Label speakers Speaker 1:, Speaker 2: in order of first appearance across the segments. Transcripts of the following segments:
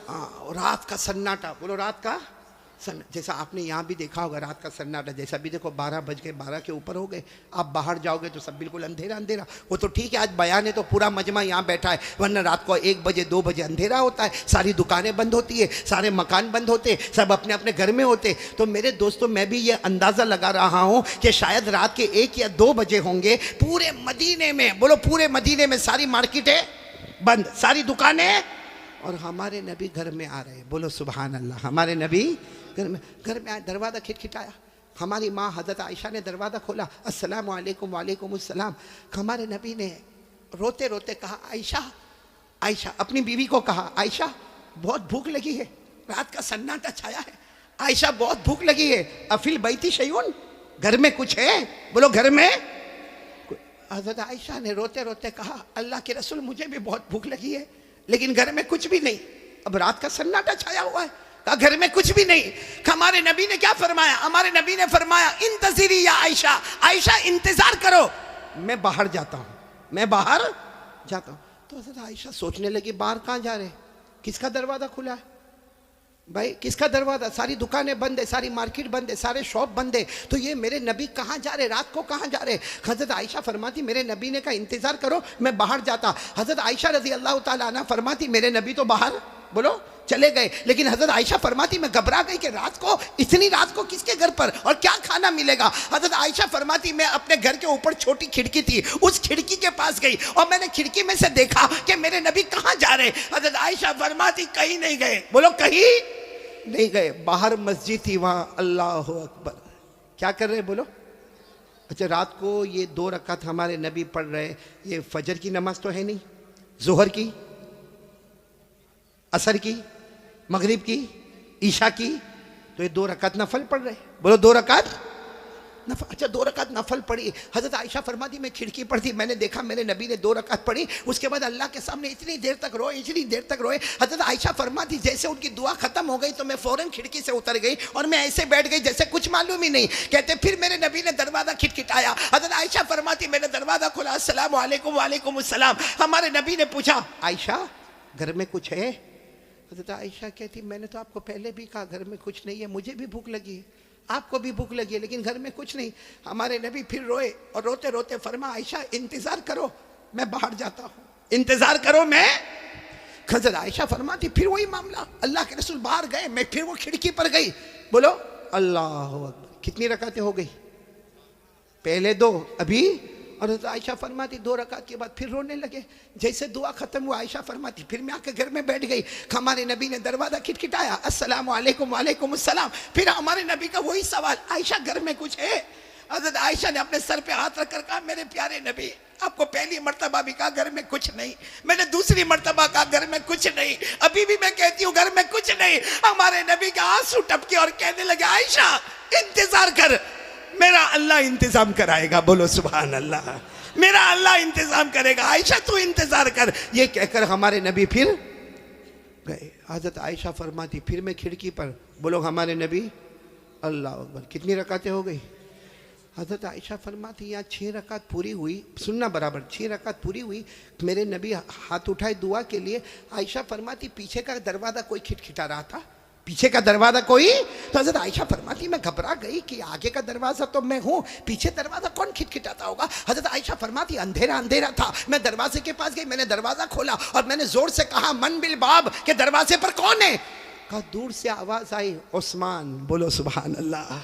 Speaker 1: रात का सन्नाटा, बोलो रात का जैसा आपने यहाँ भी देखा होगा, रात का सन्नाटा जैसा भी। देखो 12 बज गए, 12 के ऊपर हो गए, आप बाहर जाओगे तो सब बिल्कुल अंधेरा अंधेरा। वो तो ठीक है, आज बयान है तो पूरा मजमा यहाँ बैठा है, वरना रात को 1 बजे 2 बजे अंधेरा होता है, सारी दुकानें बंद होती है, सारे मकान बंद होते, सब अपने अपने घर में होते। तो मेरे दोस्तों, मैं भी ये अंदाज़ा लगा रहा हूँ कि शायद रात के 1 या 2 बजे होंगे पूरे मदीने में, बोलो पूरे मदीने में सारी मार्केटें बंद, सारी दुकानें, और हमारे नबी घर में आ रहे। बोलो सुभान अल्लाह। हमारे नबी घर में आए, दरवाज़ा खिटखिटाया, हमारी माँ हज़रत आयशा ने दरवाज़ा खोला, अस्सलाम वालेकुम। वालेकुम अस्सलाम। हमारे नबी ने रोते रोते कहा, आयशा आयशा, अपनी बीवी को कहा, आयशा बहुत भूख लगी है, रात का सन्नाटा छाया है, आयशा बहुत भूख लगी है, अफिल बैती शयून, घर में कुछ है? बोलो घर में। हज़रत आयशा ने रोते रोते कहा, अल्लाह के रसूल मुझे भी बहुत भूख लगी है, लेकिन घर में कुछ भी नहीं। अब रात का सन्नाटा छाया हुआ है, कहा घर में कुछ भी नहीं। हमारे नबी ने क्या फरमाया? हमारे नबी ने फरमाया, इंतज़िरी या आयशा, आयशा इंतजार करो, मैं बाहर जाता हूँ, मैं बाहर जाता हूँ। तो हज़रत आयशा सोचने लगी, बाहर कहाँ जा रहे, किसका दरवाज़ा खुला है भाई, किसका दरवाज़ा? सारी दुकानें बंद है, सारी मार्केट बंद है, सारे शॉप बंद है, तो ये मेरे नबी कहाँ जा रहे, रात को कहाँ जा रहे? हज़रत आयशा फरमाती, मेरे नबी ने कहा इंतज़ार करो, मैं बाहर जाता। हज़रत आयशा रज़ी अल्लाह ताला अन्हा फरमाती, मेरे नबी तो बाहर, बोलो, चले गए, लेकिन हज़रत आयशा फरमाती, मैं घबरा गई कि रात को, इतनी रात को किसके घर पर और क्या खाना मिलेगा। हज़रत आयशा फरमाती, मैं अपने घर के ऊपर छोटी खिड़की थी, उस खिड़की के पास गई और मैंने खिड़की में से देखा कि मेरे नबी कहाँ जा रहे। हज़रत आयशा फरमाती, कहीं नहीं गए, बोलो कहीं नहीं गए, बाहर मस्जिद थी, वहाँ अल्लाह अकबर क्या कर रहे, बोलो। अच्छा, रात को ये 2 रकात हमारे नबी पढ़ रहे, ये फजर की नमाज तो है नहीं, जोहर की, असर की, मगरिब की, ईशा की, तो ये 2 रकात नफल पढ़ रहे, बोलो 2 रकात नफल। अच्छा, 2 रकात नफल पढ़ी। हज़रत आयशा फरमाती, मैं खिड़की पर थी, मैंने देखा मेरे नबी ने 2 रकात पढ़ी, उसके बाद अल्लाह के सामने इतनी देर तक रोए, इतनी देर तक रोए। हज़रत आयशा फरमाती, जैसे उनकी दुआ खत्म हो गई तो मैं फ़ौरन खिड़की से उतर गई और मैं ऐसे बैठ गई जैसे कुछ मालूम ही नहीं। कहते फिर मेरे नबी ने दरवाज़ा खिटखिटाया, हज़रत आयशा फरमाती, मैंने दरवाज़ा खोला, अस्सलाम वालेकुम। वालेकुम अस्सलाम। हमारे नबी ने पूछा, आयशा घर में कुछ है? हज़रत आयशा कहती, मैंने तो आपको पहले भी कहा घर में कुछ नहीं है, मुझे भी भूख लगी है, आपको भी भूख लगी है, लेकिन घर में कुछ नहीं। हमारे नबी फिर रोए और रोते रोते फरमा, आयशा इंतज़ार करो, मैं बाहर जाता हूँ, इंतज़ार करो, मैं। हज़रत आयशा फरमाती, फिर वही मामला, अल्लाह के रसूल बाहर गए, मैं फिर वो खिड़की पर गई, बोलो अल्लाह अकबर। कितनी रकातें हो गई? पहले 2, अभी। और आयशा फरमाती 2 रकात के बाद फिर रोने लगे, जैसे दुआ खत्म हुआ आयशा फरमाती, फिर मैं आके घर में बैठ गई। हमारे नबी ने दरवाज़ा खिटखिटाया, अस्सलाम वालेकुम। वालेकुम अस्सलाम। फिर हमारे नबी का वही सवाल, आयशा घर में कुछ है? हज़रत आयशा ने अपने सर पे हाथ रखकर कहा, मेरे प्यारे नबी, आपको पहली मर्तबा भी कहा घर में कुछ नहीं, मैंने दूसरी मर्तबा कहा घर में कुछ नहीं, अभी भी मैं कहती हूँ घर में कुछ नहीं। हमारे नबी का आंसू टपके और कहने लगे, आयशा इंतजार कर, मेरा अल्लाह इंतजाम कराएगा, बोलो सुभान अल्लाह, मेरा अल्लाह इंतजाम करेगा, आयशा तू इंतजार कर। ये कहकर हमारे नबी फिर गए। हज़रत आयशा फरमाती, फिर मैं खिड़की पर, बोलो हमारे नबी, अल्लाह अकबर। कितनी रकातें हो गई? हज़रत आयशा फरमाती, यहाँ 6 रकात पूरी हुई, सुनना बराबर, 6 रकात पूरी हुई, मेरे नबी हाथ उठाए दुआ के लिए। आयशा फरमाती, पीछे का दरवाज़ा कोई खिटखिटा रहा था, पीछे का दरवाज़ा कोई। तो हज़रत आयशा फरमाती, मैं घबरा गई कि आगे का दरवाज़ा तो मैं हूँ, पीछे दरवाज़ा कौन खिटखिटाता होगा। हज़रत आयशा फरमाती, अंधेरा अंधेरा था, मैं दरवाजे के पास गई, मैंने दरवाज़ा खोला और मैंने ज़ोर से कहा, मन बिल बाब, के दरवाजे पर कौन है? कहा, दूर से आवाज़ आई, उस्मान। बोलो सुभान अल्लाह।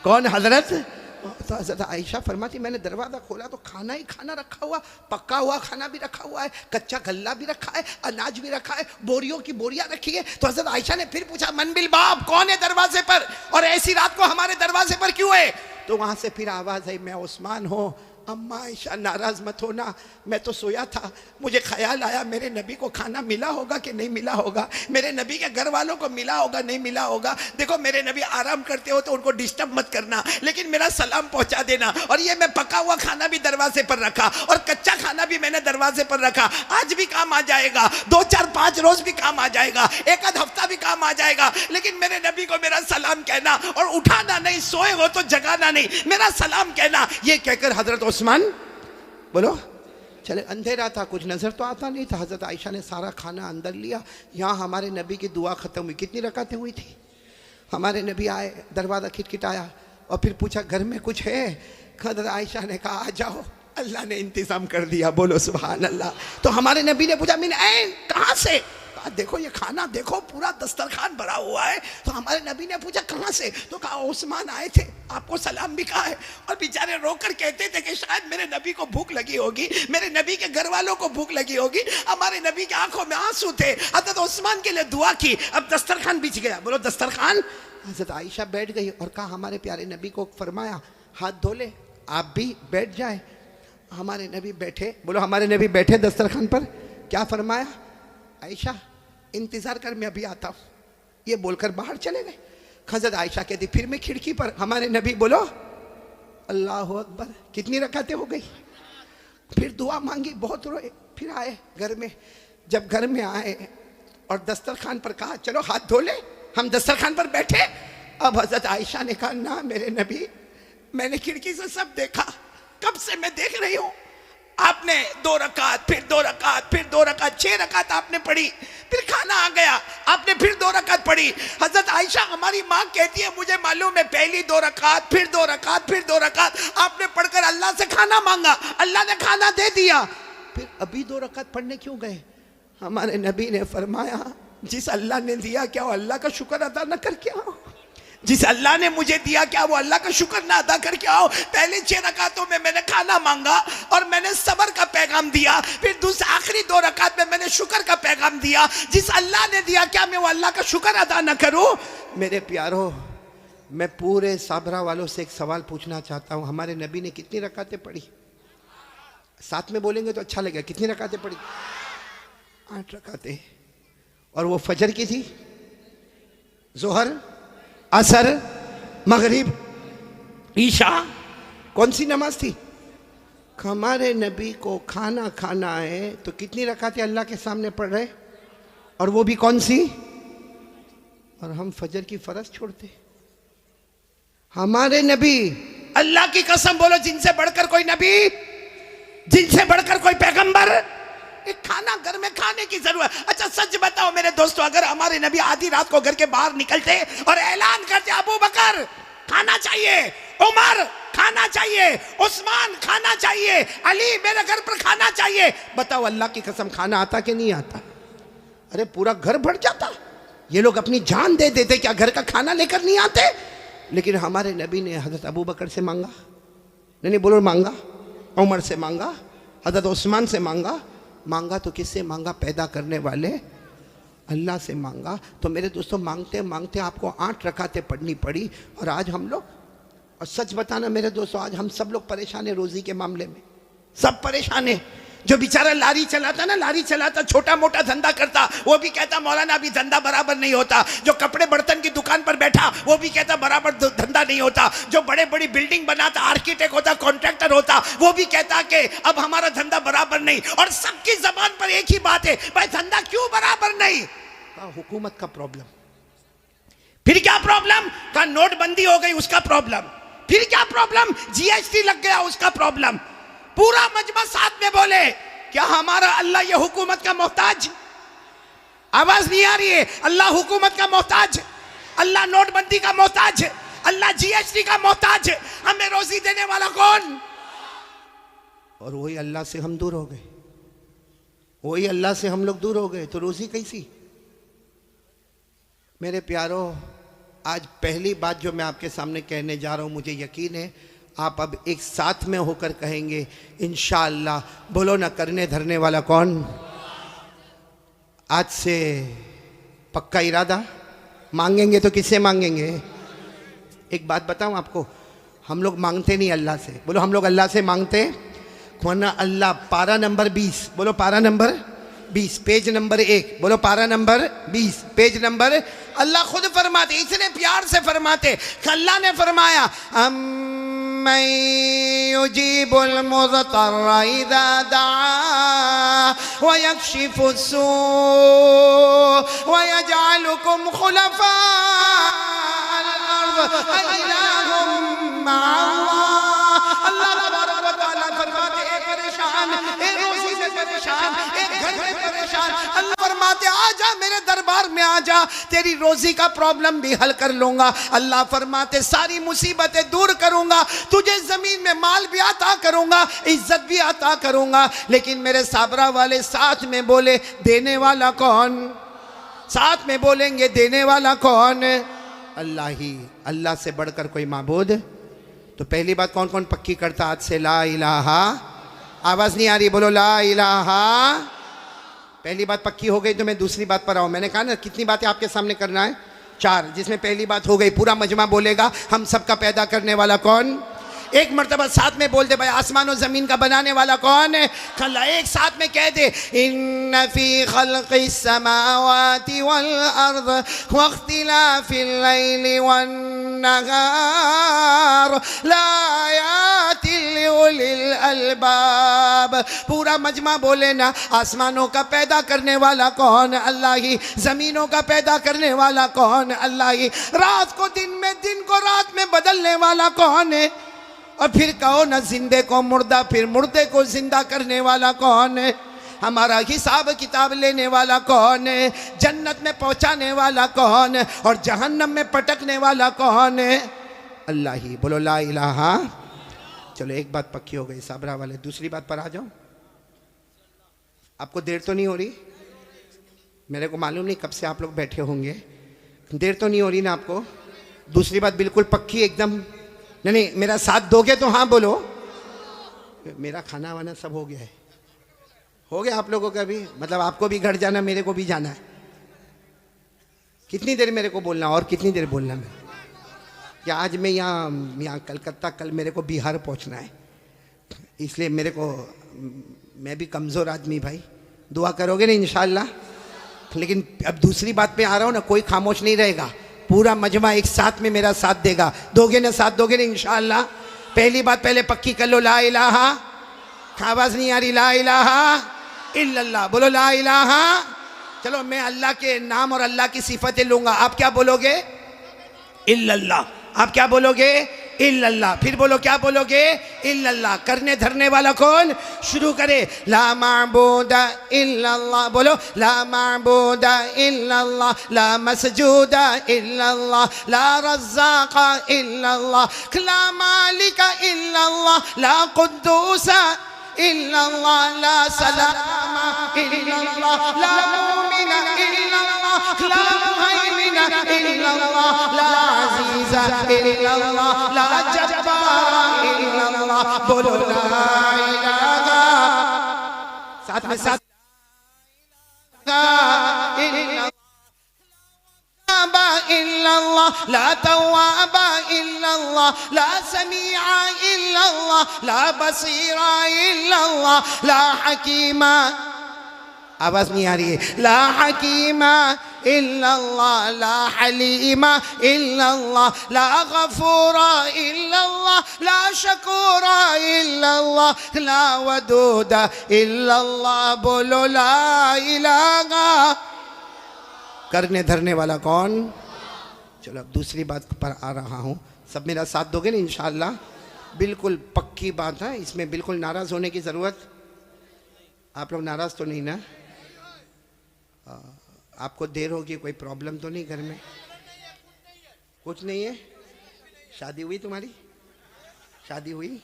Speaker 1: कौन? हज़रत। तो हज़रत आयशा फरमाती, मैंने दरवाज़ा खोला तो खाना ही खाना रखा हुआ, पका हुआ खाना भी रखा हुआ है, कच्चा गल्ला भी रखा है, अनाज भी रखा है, बोरियों की बोरियां रखी है। तो हज़रत आयशा ने फिर पूछा, मन बिल बाब, कौन है दरवाजे पर और ऐसी रात को हमारे दरवाजे पर क्यों है? तो वहाँ से फिर आवाज़ आई, मैं उस्मान हूँ। अम्मा आयशा नाराज़ मत होना, मैं तो सोया था, मुझे ख्याल आया मेरे नबी को खाना मिला होगा कि नहीं मिला होगा, मेरे नबी के घर वालों को मिला होगा नहीं मिला होगा। देखो मेरे नबी आराम करते हो तो उनको डिस्टर्ब मत करना, लेकिन मेरा सलाम पहुंचा देना। और ये मैं पका हुआ खाना भी दरवाजे पर रखा और कच्चा खाना भी मैंने दरवाजे पर रखा, आज भी काम आ जाएगा, 2 4 5 रोज भी काम आ जाएगा, 1 आध हफ्ता भी काम आ जाएगा, लेकिन मेरे नबी को मेरा सलाम कहना और उठाना नहीं, सोए हो तो जगाना नहीं, मेरा सलाम कहना। ये कहकर हजरत उस्मान, बोलो चले, अंधेरा था, कुछ नज़र तो आता नहीं था। हज़रत आयशा ने सारा खाना अंदर लिया। यहाँ हमारे नबी की दुआ ख़त्म हुई। कितनी रकातें हुई थी? हमारे नबी आए, दरवाज़ा खिटखिटाया और फिर पूछा घर में कुछ है? हज़रत आयशा ने कहा आ जाओ, अल्लाह ने इंतज़ाम कर दिया। बोलो सुभान अल्लाह। तो हमारे नबी ने पूछा मिन ऐन, कहाँ से? कहा देखो ये खाना देखो, पूरा दस्तरखान भरा हुआ है। तो हमारे नबी ने पूछा कहाँ से? तो कहा उस्मान आए थे, आपको सलाम भी कहा है। और बेचारे रोकर कहते थे कि शायद मेरे नबी को भूख लगी होगी, मेरे नबी के घर वालों को भूख लगी होगी। हमारे नबी की आंखों में आंसू थे। हज़रत उस्मान के लिए दुआ की, अब दस्तरखान बिछ गया। बोलो दस्तरखान। हज़रत आयशा बैठ गई और कहा हमारे प्यारे नबी को फरमाया हाथ धो ले, आप भी बैठ जाए। हमारे नबी बैठे। बोलो हमारे नबी बैठे दस्तरखान पर। क्या फरमाया? आयशा इंतज़ार कर, मैं अभी आता हूँ। ये बोलकर बाहर चले गए। हज़रत आयशा कहती फिर मैं खिड़की पर। हमारे नबी बोलो अल्लाह अकबर। कितनी रकातें हो गई? फिर दुआ मांगी, बहुत रोए। फिर आए घर में। जब घर में आए और दस्तरखान पर कहा चलो हाथ धो ले, हम दस्तरखान पर बैठे। अब हज़रत आयशा ने कहा ना मेरे नबी, मैंने खिड़की से सब देखा, कब से मैं देख रही हूँ। आपने 2 रकात, फिर 2 रकात, फिर 2 रकात, 6 रकात आपने पढ़ी। फिर खाना आ गया, आपने फिर 2 रकात पढ़ी। हज़रत आयशा हमारी माँ कहती है मुझे मालूम है पहली 2 रकात, फिर 2 रकात, फिर 2 रकात आपने पढ़कर अल्लाह से खाना मांगा, अल्लाह ने खाना दे दिया। फिर अभी 2 रकात पढ़ने क्यों गए? हमारे नबी ने फरमाया जिस अल्लाह ने दिया क्या वो अल्लाह का शुक्र अदा न करके आओ? जिस अल्लाह ने मुझे दिया क्या वो अल्लाह का शुक्र ना अदा करके आओ? पहले 6 रकातों में मैंने खाना मांगा और मैंने सबर का पैगाम दिया, फिर दूसरी आखिरी 2 रकात में मैंने शुक्र का पैगाम दिया। जिस अल्लाह ने दिया क्या मैं वो अल्लाह का शुक्र अदा न करूं? मेरे प्यारो, मैं पूरे साबरा वालों से एक सवाल पूछना चाहता हूं। हमारे नबी ने कितनी रकातें पढ़ी? साथ में बोलेंगे तो अच्छा लगेगा। कितनी रकातें पढ़ी? 8 रकातें। और वो फजर की थी, जोहर, असर, मगरिब, ईशा। कौन सी नमाज थी? हमारे नबी को खाना खाना है तो कितनी रकातें अल्लाह के सामने पढ़ रहे, और वो भी कौन सी? और हम फजर की फर्ज छोड़ते। हमारे नबी, अल्लाह की कसम बोलो जिनसे बढ़कर कोई नबी, जिनसे बढ़कर कोई पैगंबर, एक खाना घर में खाने की जरूरत। अच्छा सच बताओ मेरे दोस्तों, अगर हमारे नबी आधी रात को घर के बाहर निकलते और ऐलान करते अबू बकर खाना चाहिए, उमर खाना चाहिए, उस्मान खाना चाहिए, अली मेरे घर पर खाना चाहिए, बताओ अल्लाह की कसम खाना आता कि नहीं आता? अरे पूरा घर भर जाता। ये लोग अपनी जान दे देते क्या घर का खाना लेकर नहीं आते? लेकिन हमारे नबी ने हजरत अबू बकर से मांगा, नहीं बोलो मांगा, उमर से मांगा, हजरत उस्मान से मांगा। मांगा तो किससे मांगा? पैदा करने वाले अल्लाह से मांगा। तो मेरे दोस्तों मांगते मांगते आपको 8 रकातें पढ़नी पड़ी। और आज हम लोग, और सच बताना मेरे दोस्तों, आज हम सब लोग परेशान है रोजी के मामले में। सब परेशान है। जो बेचारा लारी चलाता ना, लारी चलाता, छोटा मोटा धंधा करता, वो भी कहता मौलाना अभी धंधा बराबर नहीं होता। जो कपड़े बर्तन की दुकान पर बैठा वो भी कहता बराबर धंधा नहीं होता। जो बड़े बड़ी बिल्डिंग बनाता, आर्किटेक्ट होता, कॉन्ट्रैक्टर होता, वो भी कहता कि अब हमारा धंधा बराबर नहीं। और सबकी जबान पर एक ही बात है, भाई धंधा क्यों बराबर नहीं? हुकूमत का प्रॉब्लम। फिर क्या प्रॉब्लम? का नोटबंदी हो गई उसका प्रॉब्लम। फिर क्या प्रॉब्लम? जीएसटी लग गया उसका प्रॉब्लम। पूरा मजमा साथ में बोले क्या हमारा अल्लाह ये हुकूमत का मोहताज? आवाज नहीं आ रही है। अल्लाह हुकूमत का मोहताज, अल्लाह नोटबंदी का मोहताज, अल्लाह जीएसटी का मोहताज। हमें रोजी देने वाला कौन? और वही अल्लाह से हम दूर हो गए, वही अल्लाह से हम लोग दूर हो गए तो रोजी कैसी? मेरे प्यारो, आज पहली बात जो मैं आपके सामने कहने जा रहा हूं, मुझे यकीन है आप अब एक साथ में होकर कहेंगे इंशाअल्लाह। बोलो ना, करने धरने वाला कौन? आज से पक्का इरादा। मांगेंगे तो किससे मांगेंगे? एक बात बताऊं आपको, हम लोग मांगते नहीं अल्लाह से। बोलो हम लोग अल्लाह से मांगते, वरना अल्लाह पारा नंबर 20, बोलो पारा नंबर 20, पेज नंबर 1, बोलो पारा नंबर 20, पेज नंबर, अल्लाह खुद फरमाते, इतने प्यार से फरमाते। अल्लाह ने फरमाया अम्मन युजीबुल मुज़्तर्रा इज़ा दआ व यक्शिफुस्सू व यजअलुकुम खुलफाअल अर्द अइलाहुम मअल्लाह। अल्लाह तबारक व तआला फरमाते, परेशान, एक रोजी से परेशान, एक घर में परेशान। अल्लाह फरमाते आजा मेरे दरबार में आजा, तेरी रोजी का प्रॉब्लम भी हल कर लूंगा। अल्लाह फरमाते सारी मुसीबतें दूर करूंगा, तुझे जमीन में माल भी अता करूंगा, इज्जत भी अता करूंगा। लेकिन मेरे साबरा वाले साथ में बोले देने वाला कौन? साथ में बोलेंगे देने वाला कौन? अल्लाह ही। अल्लाह से बढ़कर कोई माबूद। तो पहली बात कौन कौन पक्की करता आज से? ला इलाहा। आवाज नहीं आ रही, बोलो ला इलाहा। पहली बात पक्की हो गई तो मैं दूसरी बात पर आऊं। मैंने कहा ना कितनी बातें आपके सामने करना है? 4, जिसमें पहली बात हो गई पूरा मजमा बोलेगा हम सबका पैदा करने वाला कौन। एक मर्तबा साथ में बोल दे भाई आसमान और जमीन का बनाने वाला कौन है? खल्ला एक साथ में कह दे इन्न फी खल्क़िस समावाति वल अर्द वख्तिलाफिल लैलि वन नहार लायातिल लिउलिल अलबाब। पूरा मजमा बोले ना आसमानों का पैदा करने वाला कौन? अल्लाह ही। जमीनों का पैदा करने वाला कौन? अल्लाह ही। रात को दिन में, दिन को रात में बदलने वाला कौन है? और फिर कहो ना जिंदे को मुर्दा, फिर मुर्दे को जिंदा करने वाला कौन है? हमारा हिसाब किताब लेने वाला कौन है? जन्नत में पहुंचाने वाला कौन है? और जहन्नम में पटकने वाला कौन है? अल्लाह ही। बोलो ला इलाहा। चलो एक बात पक्की हो गई साबरा वाले, दूसरी बात पर आ जाओ। आपको देर तो नहीं हो रही? मेरे को मालूम नहीं कब से आप लोग बैठे होंगे, देर तो नहीं हो रही ना आपको? दूसरी बात बिल्कुल पक्की एकदम? नहीं, मेरा साथ दोगे तो हाँ बोलो। मेरा खाना वाना सब हो गया है। हो गया आप लोगों का भी? मतलब आपको भी घर जाना, मेरे को भी जाना है। कितनी देर मेरे को बोलना और कितनी देर बोलना मैं? या आज मैं यहाँ कलकत्ता, कल मेरे को बिहार पहुँचना है, इसलिए मेरे को, मैं भी कमज़ोर आदमी भाई, दुआ करोगे ना इंशाअल्लाह। लेकिन अब दूसरी बात पे आ रहा हूँ ना, कोई खामोश नहीं रहेगा, पूरा मजमा एक साथ में मेरा साथ देगा। दोगे ना साथ, दोगे ना इंशाअल्लाह? पहली बात पहले पक्की कर लो, ला इलाहा। आवाज नहीं आ रही? ला इलाहा इल्लल्लाह। बोलो ला इलाहा। चलो मैं अल्लाह के नाम और अल्लाह की सिफतें लूंगा, आप क्या बोलोगे? इल्लल्लाह। आप क्या बोलोगे? इल्लल्लाह। फिर बोलो क्या बोलोगे? इल्लल्लाह। करने धरने वाला कौन? शुरू करे ला माबूदा इल्लल्लाह। बोलो ला माबूदा इल्लल्लाह, ला मसजूदा इल्लल्लाह, ला रज़्ज़ाक़ा इल्लल्लाह, ला मालिका इल्लल्लाह, ला कुद्दूसा इल्लल्लाह, ला सलामा इल्लल्लाह, ला मुमिना इल्लल्लाह, ला मुहैमिना इल्लल्लाह, ला अज़ीज़ा इल्लल्लाह, ला जब्बारा इल्लल्लाह। बोलो ला इलाहा। साथ में साथ इल्लल्लाह, ला तव्वाबा इल्लल्लाह, ला समीआ इल्लल्लाह, ला बसीरा इल्लल्लाह, ला हकीमा। आवाज नहीं आ रही है? ला हकीमा इल्लल्लाह, ला हलीमा इल्लल्लाह, ला गफूरा इल्लल्लाह, ला शकूरा इल्लल्लाह, ला वदूदा इल्लल्लाह। बोलो ला इलाहा। करने धरने वाला कौन? चलो अब दूसरी बात पर आ रहा हूँ, सब मेरा साथ दोगे ना इंशाअल्लाह? बिल्कुल पक्की बात है, इसमें बिल्कुल नाराज़ होने की ज़रूरत। आप लोग नाराज़ तो नहीं ना? आपको देर होगी, कोई प्रॉब्लम तो नहीं घर में? कुछ नहीं है? शादी हुई तुम्हारी? शादी हुई?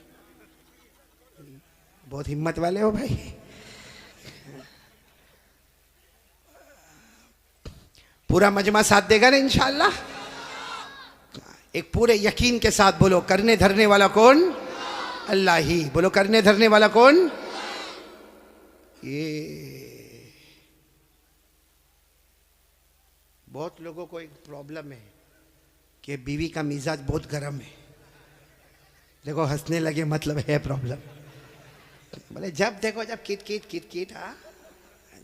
Speaker 1: बहुत हिम्मत वाले हो भाई। पूरा मजमा साथ देगा ना इंशाअल्लाह? एक पूरे यकीन के साथ बोलो करने धरने वाला कौन? अल्लाह ही। बोलो करने धरने वाला कौन? ये बहुत लोगों को एक प्रॉब्लम है कि बीवी का मिजाज बहुत गर्म है। देखो हंसने लगे, मतलब है प्रॉब्लम। बोले जब देखो जब किट किट किट किट, हाँ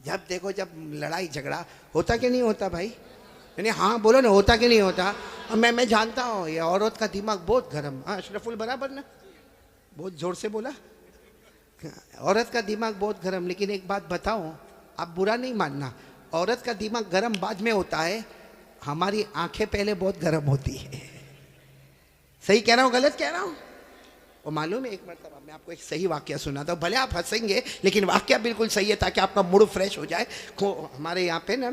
Speaker 1: जब देखो जब लड़ाई झगड़ा होता कि नहीं होता भाई? यानी हाँ बोलो ना, होता कि नहीं होता? मैं जानता हूँ ये औरत का दिमाग बहुत गर्म। हाँ अशरफुल बराबर ना, बहुत जोर से बोला। औरत का दिमाग बहुत गर्म, लेकिन एक बात बताओ, आप बुरा नहीं मानना, औरत का दिमाग गर्म बाद में होता है, हमारी आंखें पहले बहुत गर्म होती है। सही कह रहा हूँ गलत कह रहा हूँ? और मालूम है एक मरतबा मैं आपको एक सही वाकया सुनाता हूँ, भले आप हंसेंगे लेकिन वाकया बिल्कुल सही है ताकि आपका मूड फ्रेश हो जाए। हमारे यहाँ पे ना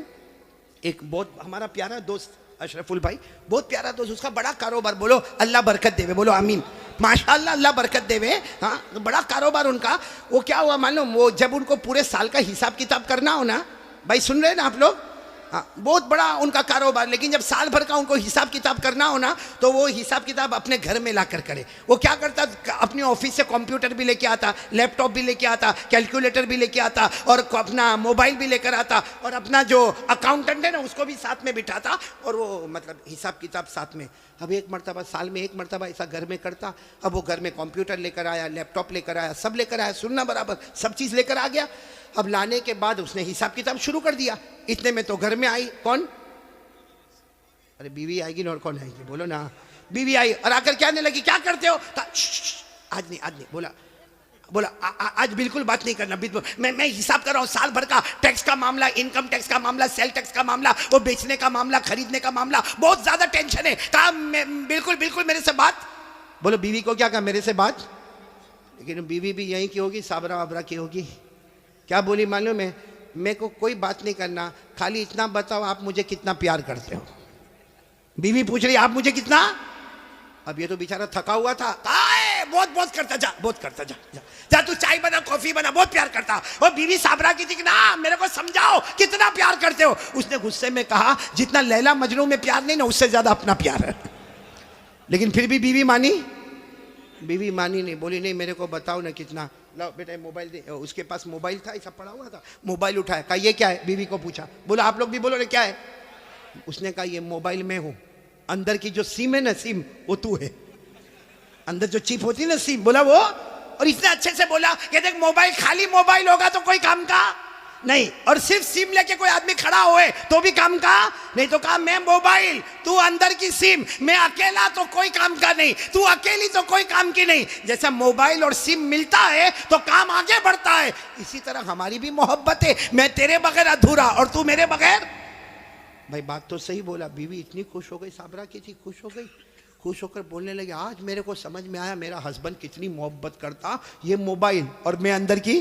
Speaker 1: एक बहुत हमारा प्यारा दोस्त अशरफुल भाई, बहुत प्यारा दोस्त, उसका बड़ा कारोबार, बोलो अल्लाह बरकत देवे, बोलो आमीन, माशाअल्लाह अल्लाह बरकत देवे। हाँ, तो बड़ा कारोबार उनका। वो क्या हुआ मालूम, वो जब उनको पूरे साल का हिसाब किताब करना हो ना, भाई सुन रहे हैं ना आप लोग, हाँ बहुत बड़ा उनका कारोबार, लेकिन जब साल भर का उनको हिसाब किताब करना हो ना तो वो हिसाब किताब अपने घर में ला कर करे। वो क्या करता, अपने ऑफिस से कंप्यूटर भी लेके आता, लैपटॉप भी लेके आता, कैलकुलेटर भी लेके आता और अपना मोबाइल भी लेकर आता और अपना जो अकाउंटेंट है ना उसको भी साथ में बिठाता और वो मतलब हिसाब किताब साथ में। अब एक मरतबा साल में एक मरतबा ऐसा घर में करता। अब वो घर में कंप्यूटर लेकर आया, लैपटॉप लेकर आया, सब लेकर आया, सुनना बराबर सब चीज़ लेकर आ गया। अब लाने के बाद उसने हिसाब किताब शुरू कर दिया। इतने में तो घर में आई कौन, अरे बीवी आएगी ना, और कौन आएगी बोलो ना, बीवी आई और आकर कहने लगी क्या करते हो, आज नहीं बोला बोला आज बिल्कुल बात नहीं करना, मैं हिसाब कर रहा हूँ साल भर का टैक्स का मामला, इनकम टैक्स का मामला, सेल टैक्स का मामला, वो बेचने का मामला, खरीदने का मामला, बहुत ज्यादा टेंशन है। कहा बिल्कुल मेरे से बात, बोलो बीवी को क्या कहा, मेरे से बात, लेकिन बीवी भी यहीं की होगी, साबरा वाबरा की होगी। क्या बोली मालूम है, मेरे को कोई बात नहीं करना, खाली इतना बताओ आप मुझे कितना प्यार करते हो। बीवी पूछ रही आप मुझे कितना, अब ये तो बेचारा थका हुआ था, बहुत करता जा, बहुत करता जा तू चाय बना, कॉफी बना, बहुत प्यार करता। और बीवी साबरा की थी कि ना मेरे को समझाओ कितना प्यार करते हो। उसने गुस्से में कहा जितना लैला मजनू में प्यार नहीं ना, उससे ज्यादा अपना प्यार है। लेकिन फिर भी बीवी मानी नहीं, बोली नहीं मेरे को बताओ ना कितना, लाओ बेटा मोबाइल दे। उसके पास मोबाइल था, ऐसा पड़ा हुआ था, मोबाइल उठाया, कहा ये क्या है, बीवी को पूछा, बोला आप लोग भी बोलो ना क्या है। उसने कहा ये मोबाइल में हूं, अंदर की जो सिम है ना, सिम वो तू है, अंदर जो चिप होती है ना सिम, बोला वो। और इतने अच्छे से बोला कि देख मोबाइल, खाली मोबाइल होगा तो कोई काम का नहीं, और सिर्फ सिम लेके कोई आदमी खड़ा होए तो भी काम का नहीं। तो कहा मैं मोबाइल, तू अंदर की सिम, मैं अकेला तो कोई काम का नहीं, तू अकेली तो कोई काम की नहीं। जैसा मोबाइल और सिम मिलता है तो काम आगे बढ़ता है, इसी तरह हमारी भी मोहब्बत है, मैं तेरे बगैर अधूरा और तू मेरे बगैर। भाई बात तो सही बोला। बीवी इतनी खुश हो गई, साबरा की थी, खुश हो गई, खुश होकर बोलने लगे आज मेरे को समझ में आया मेरा हस्बैंड कितनी मोहब्बत करता, ये मोबाइल और मैं अंदर की,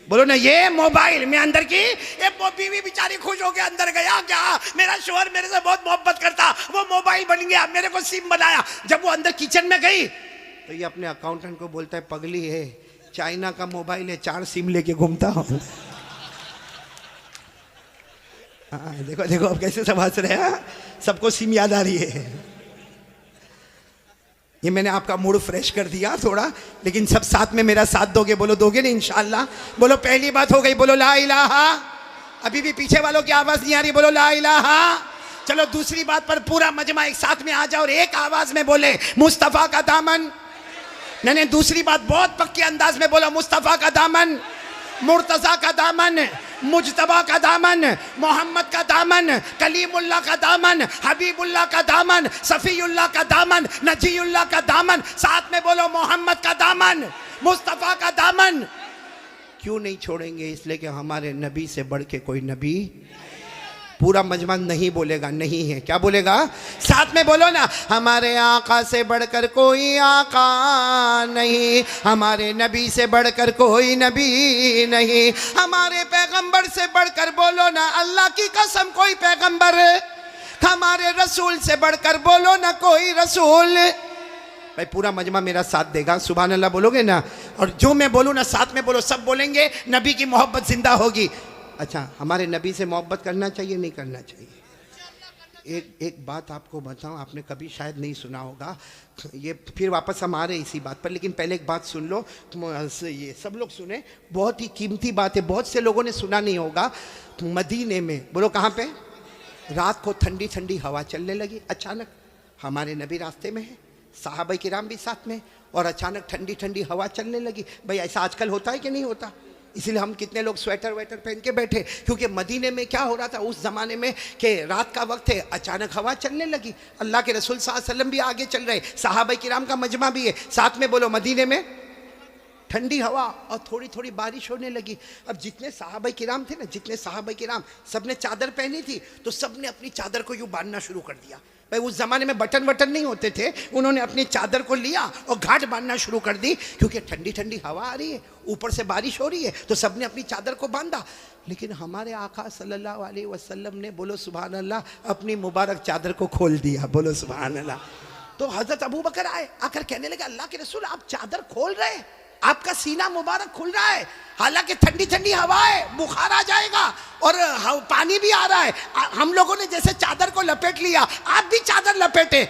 Speaker 1: बोलो ना ये मोबाइल मैं अंदर की। ये बीवी बेचारी खुश होकर अंदर गया, क्या मेरा शोहर मेरे से बहुत मोहब्बत करता, वो मोबाइल बन गया, मेरे को सिम बनाया। जब वो अंदर किचन में गई तो ये अपने अकाउंटेंट को बोलता है पगली है, चाइना का मोबाइल है, 4 सिम लेके घूमता हूँ। हाँ देखो अब कैसे सब हंस रहे हैं, सबको सिम याद आ रही है। ये मैंने आपका मूड फ्रेश कर दिया थोड़ा, लेकिन सब साथ में मेरा साथ दोगे, बोलो दोगे ना इंशाअल्लाह। बोलो पहली बात हो गई, बोलो ला इलाहा। अभी भी पीछे वालों की आवाज नहीं आ रही, बोलो ला इलाहा। चलो दूसरी बात पर पूरा मजमा एक साथ में आ जाओ और एक आवाज में बोले मुस्तफा का दामन। नहीं दूसरी बात बहुत पक्के अंदाज में बोलो, मुस्तफा का दामन, मुर्तजा का दामन, मुजतबा का दामन, मोहम्मद का दामन, कलीमुल्लाह का दामन, हबीबुल्लाह का दामन, सफीउल्लाह का दामन, नजीउल्लाह का दामन। साथ में बोलो मोहम्मद का दामन, मुस्तफा का दामन। क्यों नहीं छोड़ेंगे, इसलिए कि हमारे नबी से बढ़ के कोई नबी। पूरा मजमा नहीं बोलेगा, नहीं है, क्या बोलेगा, साथ में बोलो ना, हमारे आका से बढ़कर कोई आका नहीं, हमारे नबी से बढ़कर कोई नबी नहीं, हमारे पैगंबर से बढ़कर बोलो ना अल्लाह की कसम कोई पैगंबर, हमारे रसूल से बढ़कर बोलो ना कोई रसूल। भाई पूरा मजमा मेरा साथ देगा, सुभान अल्लाह बोलोगे ना, और जो मैं बोलूँ ना साथ में बोलो, सब बोलेंगे, नबी की मोहब्बत जिंदा होगी। अच्छा हमारे नबी से मोहब्बत करना चाहिए नहीं करना चाहिए। एक बात आपको बताऊं, आपने कभी शायद नहीं सुना होगा, ये फिर वापस हम आ रहे इसी बात पर, लेकिन पहले एक बात सुन लो, ये सब लोग सुने, बहुत ही कीमती बात है, बहुत से लोगों ने सुना नहीं होगा। मदीने में, बोलो कहाँ पे, रात को ठंडी ठंडी हवा चलने लगी अचानक, हमारे नबी रास्ते में है, साहबा किराम भी साथ में, और अचानक ठंडी ठंडी हवा चलने लगी। भाई ऐसा आजकल होता है कि नहीं होता, इसीलिए हम कितने लोग स्वेटर वेटर पहन के बैठे, क्योंकि मदीने में क्या हो रहा था उस ज़माने में कि रात का वक्त है, अचानक हवा चलने लगी, अल्लाह के रसूल सल्लल्लाहु अलैहि वसल्लम भी आगे चल रहे, सहाबा किराम का मजमा भी है, साथ में बोलो मदीने में ठंडी हवा और थोड़ी थोड़ी बारिश होने लगी। अब जितने सहाबा किराम थे ना, जितने सहाबा किराम, सबने चादर पहनी थी, तो सबने अपनी चादर को यूं बांधना शुरू कर दिया। भाई उस जमाने में बटन वटन नहीं होते थे, उन्होंने अपनी चादर को लिया और घाट बांधना शुरू कर दी, क्योंकि ठंडी ठंडी हवा आ रही है, ऊपर से बारिश हो रही है, तो सबने अपनी चादर को बांधा। लेकिन हमारे आका सल्लल्लाहु अलैहि वसल्लम ने, बोलो सुभान अल्लाह, अपनी मुबारक चादर को खोल दिया। बोलो सुभान अल्लाह। तो हजरत अबू बकर आए, आकर कहने लगे, अल्लाह के रसूल आप चादर खोल रहे हैं, आपका सीना मुबारक खुल रहा है, हालांकि ठंडी ठंडी हवा है, बुखार आ जाएगा और पानी भी आ रहा है, हम लोगों ने जैसे चादर को लपेट लिया, आप भी चादर लपेटे।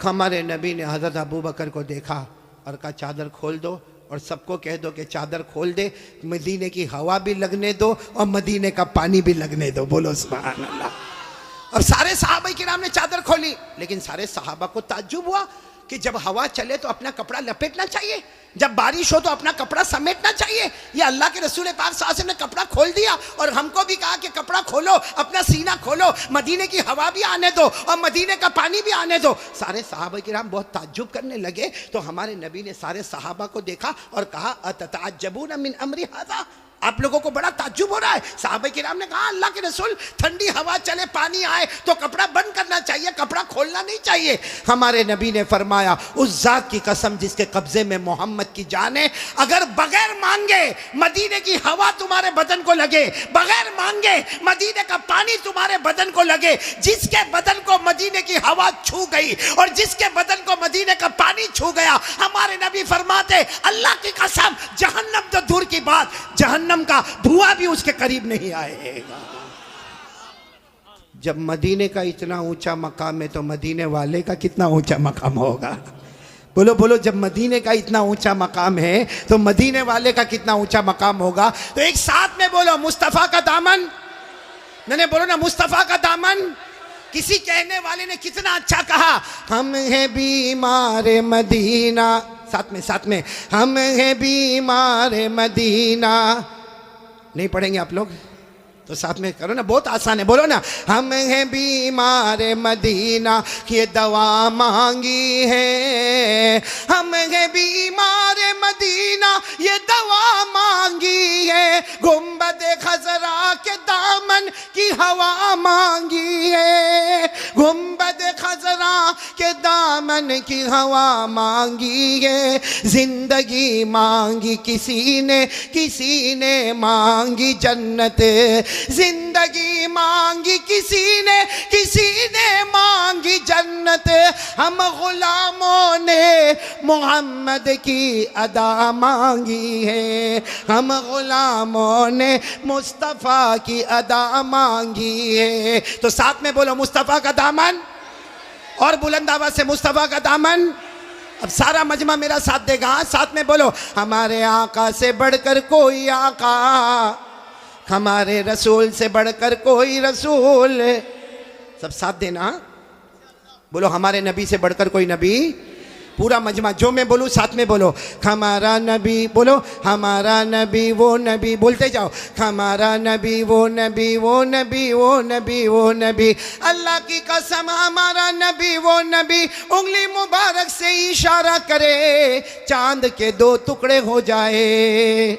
Speaker 1: हमारे नबी ने हजरत अबू बकर को देखा और कहा चादर खोल दो और सबको कह दो कि चादर खोल दे, मदीने की हवा भी लगने दो और मदीने का पानी भी लगने दो। बोलो सुभान अल्लाह। और सारे सहाबा किराम ने चादर खोली, लेकिन सारे सहाबा को ताज्जुब हुआ कि जब हवा चले तो अपना कपड़ा लपेटना चाहिए, जब बारिश हो तो अपना कपड़ा समेटना चाहिए। ये अल्लाह के रसूल पाक सल्लल्लाहु अलैहि वसल्लम ने कपड़ा खोल दिया और हमको भी कहा कि कपड़ा खोलो, अपना सीना खोलो, मदीने की हवा भी आने दो और मदीने का पानी भी आने दो। सारे सहाबा किराम बहुत ताज्जुब करने लगे। तो हमारे नबी ने सारे सहाबा को देखा और कहा, अतताज्जबून मिन अमरी हाज़ा, आप लोगों को बड़ा ताज्जुब हो रहा है। साहबा किराम ने कहा, अल्लाह के रसूल, ठंडी हवा चले, पानी आए तो कपड़ा बंद करना चाहिए, कपड़ा खोलना नहीं चाहिए। हमारे नबी ने फरमाया, उस जात की कसम जिसके कब्जे में मोहम्मद की जान है, अगर बगैर मांगे मदीने की हवा तुम्हारे बदन को लगे, बगैर मांगे मदीने का पानी तुम्हारे बदन को लगे, जिसके बदन को मदीने की हवा छू गई और जिसके बदन को मदीने का पानी छू गया, हमारे नबी फरमाते, अल्लाह की कसम, जहन्नम तो दूर की बात, जहन्नम का धुआं भी उसके करीब नहीं आएगा। जब मदीने का इतना ऊंचा मकाम है तो मदीने वाले का कितना ऊंचा मकाम होगा। बोलो बोलो, जब मदीने का इतना ऊंचा मकाम है तो मदीने वाले का कितना ऊंचा मकाम होगा। तो एक साथ में बोलो, मुस्तफा का दामन। मैंने बोलो ना, मुस्तफा का दामन। किसी कहने वाले ने कितना अच्छा कहा, हम हैं बीमार मदीना, साथ में हम हैं बीमार मदीना। नहीं पढ़ेंगे आप लोग तो साथ में करो ना, बहुत आसान है, बोलो ना, हम हैं बीमार मदीना, ये दवा मांगी है, हम हैं बीमार मदीना, ये दवा मांगी है, गुंबद खजरा के दामन की हवा मांगी है, गुंबद खजरा के दामन की हवा मांगी है, जिंदगी मांगी किसी ने मांगी जन्नत, जिंदगी मांगी किसी ने मांगी जन्नत, हम गुलामों ने मोहम्मद की अदा मांगी है, हम गुलामों ने मुस्तफ़ा की अदा मांगी है। तो साथ में बोलो, मुस्तफ़ा का दामन, और बुलंद आवाज से, मुस्तफ़ा का दामन। अब सारा मजमा मेरा साथ देगा, साथ में बोलो, हमारे आका से बढ़कर कोई आका, हमारे रसूल से बढ़कर कोई रसूल। सब साथ देना, बोलो, हमारे नबी से बढ़कर कोई नबी। पूरा मजमा जो मैं बोलूँ साथ में बोलो, हमारा नबी, बोलो हमारा नबी वो नबी, बोलते जाओ, हमारा नबी वो नबी वो नबी वो नबी वो नबी, अल्लाह की कसम हमारा नबी वो नबी, उंगली मुबारक से इशारा करे चांद के दो टुकड़े हो जाए।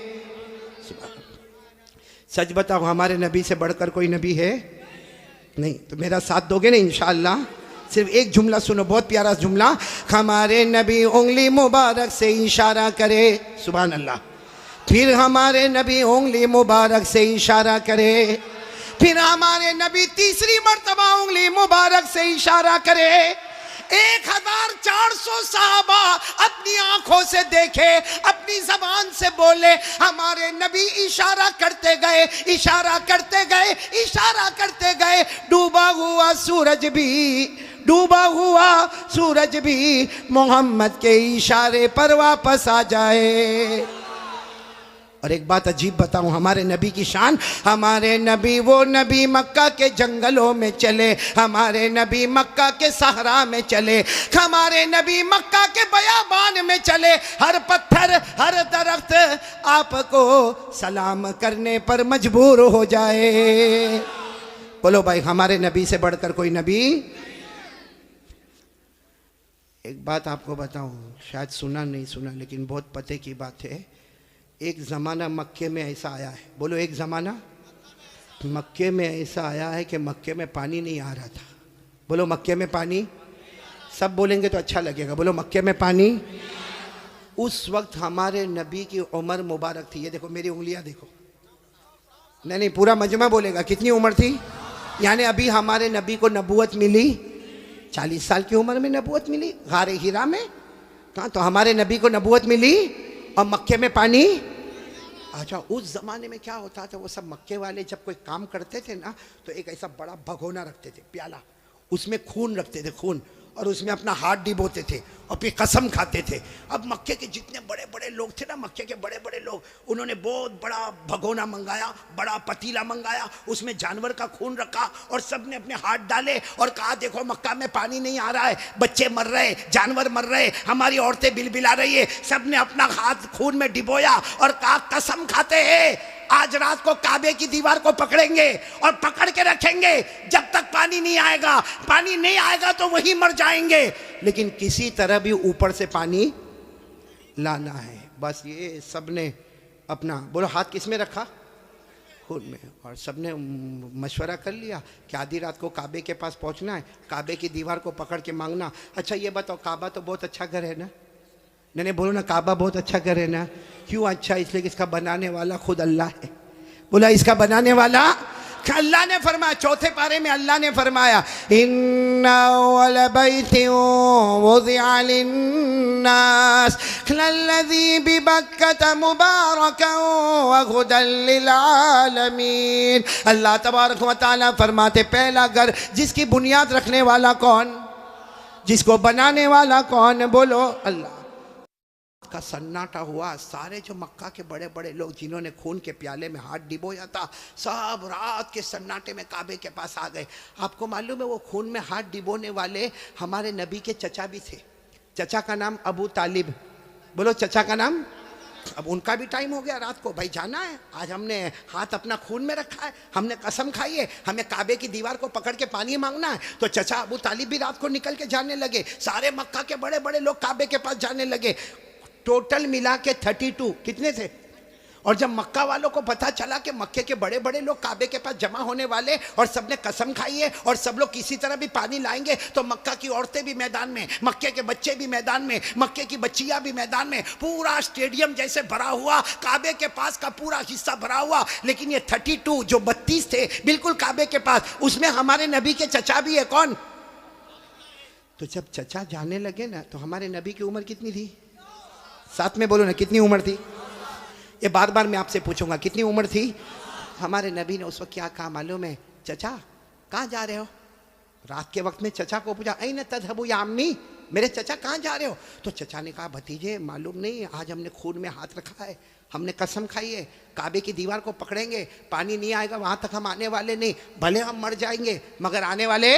Speaker 1: सच बताओ, हमारे नबी से बढ़कर कोई नबी है? नहीं। तो मेरा साथ दोगे ना इंशाअल्लाह? सिर्फ एक जुमला सुनो, बहुत प्यारा जुमला, हमारे नबी उंगली मुबारक से इशारा करे, सुभान अल्लाह, फिर हमारे नबी उंगली मुबारक से इशारा करे, फिर हमारे नबी तीसरी मर्तबा उंगली मुबारक से इशारा करे। 1400 साहबा अपनी आंखों से देखे, अपनी जबान से बोले, हमारे नबी इशारा करते गए, इशारा करते गए, इशारा करते गए, डूबा हुआ सूरज भी, डूबा हुआ सूरज भी मोहम्मद के इशारे पर वापस आ जाए। और एक बात अजीब बताऊं, हमारे नबी की शान, हमारे नबी वो नबी मक्का के जंगलों में चले, हमारे नबी मक्का के सहरा में चले, हमारे नबी मक्का के बयाबान में चले, हर पत्थर हर दरख्त आपको सलाम करने पर मजबूर हो जाए। बोलो भाई, हमारे नबी से बढ़कर कोई नबी। एक बात आपको बताऊं, शायद सुना नहीं सुना, लेकिन बहुत पते की बात है। एक ज़माना मक्के में ऐसा आया है, बोलो एक ज़माना मक्के में ऐसा आया है कि मक्के में पानी नहीं आ रहा था। बोलो मक्के में पानी, सब बोलेंगे तो अच्छा लगेगा, बोलो मक्के में पानी। उस वक्त हमारे नबी की उम्र मुबारक थी, ये देखो मेरी उंगलियां देखो, नहीं पूरा मजमा बोलेगा, कितनी उम्र थी? यानी अभी हमारे नबी को नबूवत मिली 40 साल की उम्र में नबूवत मिली गारे हिरा में। कहाँ? तो हमारे नबी को नबूवत मिली और मक्के में पानी। अच्छा, उस ज़माने में क्या होता था, वो सब मक्के वाले जब कोई काम करते थे ना तो एक ऐसा बड़ा भगोना रखते थे, प्याला, उसमें खून रखते थे, खून, और उसमें अपना हाथ डिबोते थे और फिर कसम खाते थे। अब मक्के के जितने बड़े बड़े लोग थे ना, मक्के के बड़े बड़े लोग, उन्होंने बहुत बड़ा भगोना मंगाया, बड़ा पतीला मंगाया, उसमें जानवर का खून रखा और सब ने अपने हाथ डाले और कहा देखो मक्का में पानी नहीं आ रहा है, बच्चे मर रहे, जानवर मर रहे, हमारी औरतें बिलबिला रही है। सब ने अपना हाथ खून में डिबोया और कहा कसम खाते हैं आज रात को काबे की दीवार को पकड़ेंगे और पकड़ के रखेंगे जब तक पानी नहीं आएगा। पानी नहीं आएगा तो वही मर जाएंगे, लेकिन किसी तरह भी ऊपर से पानी लाना है। बस ये सबने अपना, बोलो हाथ किस में रखा? खून में। और सबने मशवरा कर लिया कि आधी रात को काबे के पास पहुंचना है, काबे की दीवार को पकड़ के मांगना। अच्छा ये बताओ, काबा तो बहुत अच्छा घर है ना? नहीं बोलो ना, काबा बहुत अच्छा घर है ना? क्यों अच्छा? इसलिए कि इसका बनाने वाला खुद अल्लाह है। बोला इसका बनाने वाला अल्लाह ने फरमाया, चौथे पारे में अल्लाह ने फरमाया इन्ना अव्वल बैतिन वुज़िअ लिन्नास लल्लज़ी बिबक्कता मुबारकन व हुदन लिल आलमीन। अल्लाह तबारक व तआला फरमाते पहला घर जिसकी बुनियाद रखने वाला कौन? जिसको बनाने वाला कौन? बोलो अल्लाह। का सन्नाटा हुआ, सारे जो मक्का के बड़े बड़े लोग जिन्होंने खून के प्याले में हाथ डिबोया था, सब रात के सन्नाटे में काबे के पास आ गए। आपको मालूम है वो खून में हाथ डिबोने वाले हमारे नबी के चचा भी थे। चचा का नाम अबू तालिब। बोलो चचा का नाम। अब उनका भी टाइम हो गया, रात को भाई जाना है, आज हमने हाथ अपना खून में रखा है, हमने कसम खाई है, हमें काबे की दीवार को पकड़ के पानी मांगना है। तो चचा अबू तालिब भी रात को निकल के जाने लगे, सारे मक्का के बड़े बड़े लोग काबे के पास जाने लगे। टोटल मिला के 32 कितने थे? और जब मक्का वालों को पता चला कि मक्के के बड़े बड़े लोग काबे के पास जमा होने वाले और सबने कसम खाई है और सब लोग किसी तरह भी पानी लाएंगे, तो मक्का की औरतें भी मैदान में, मक्के के बच्चे भी मैदान में, मक्के की बच्चियां भी मैदान में, पूरा स्टेडियम जैसे भरा हुआ, काबे के पास का पूरा हिस्सा भरा हुआ। लेकिन ये 32 जो 32 थे बिल्कुल काबे के पास, उसमें हमारे नबी के चचा भी है। कौन? तो जब चचा जाने लगे ना, तो हमारे नबी की उम्र कितनी थी? साथ में बोलो ना, कितनी उम्र थी? ये बार बार मैं आपसे पूछूंगा, कितनी उम्र थी? हमारे नबी ने उस वक्त क्या कहा मालूम है? चचा कहाँ जा रहे हो? रात के वक्त में चचा को पूछा ऐन तज़हबू या अम्मी, मेरे चचा कहाँ जा रहे हो? तो चचा ने कहा भतीजे मालूम नहीं, आज हमने खून में हाथ रखा है, हमने कसम खाई है काबे की दीवार को पकड़ेंगे, पानी नहीं आएगा वहाँ तक हम आने वाले नहीं, भले हम मर जाएंगे मगर आने वाले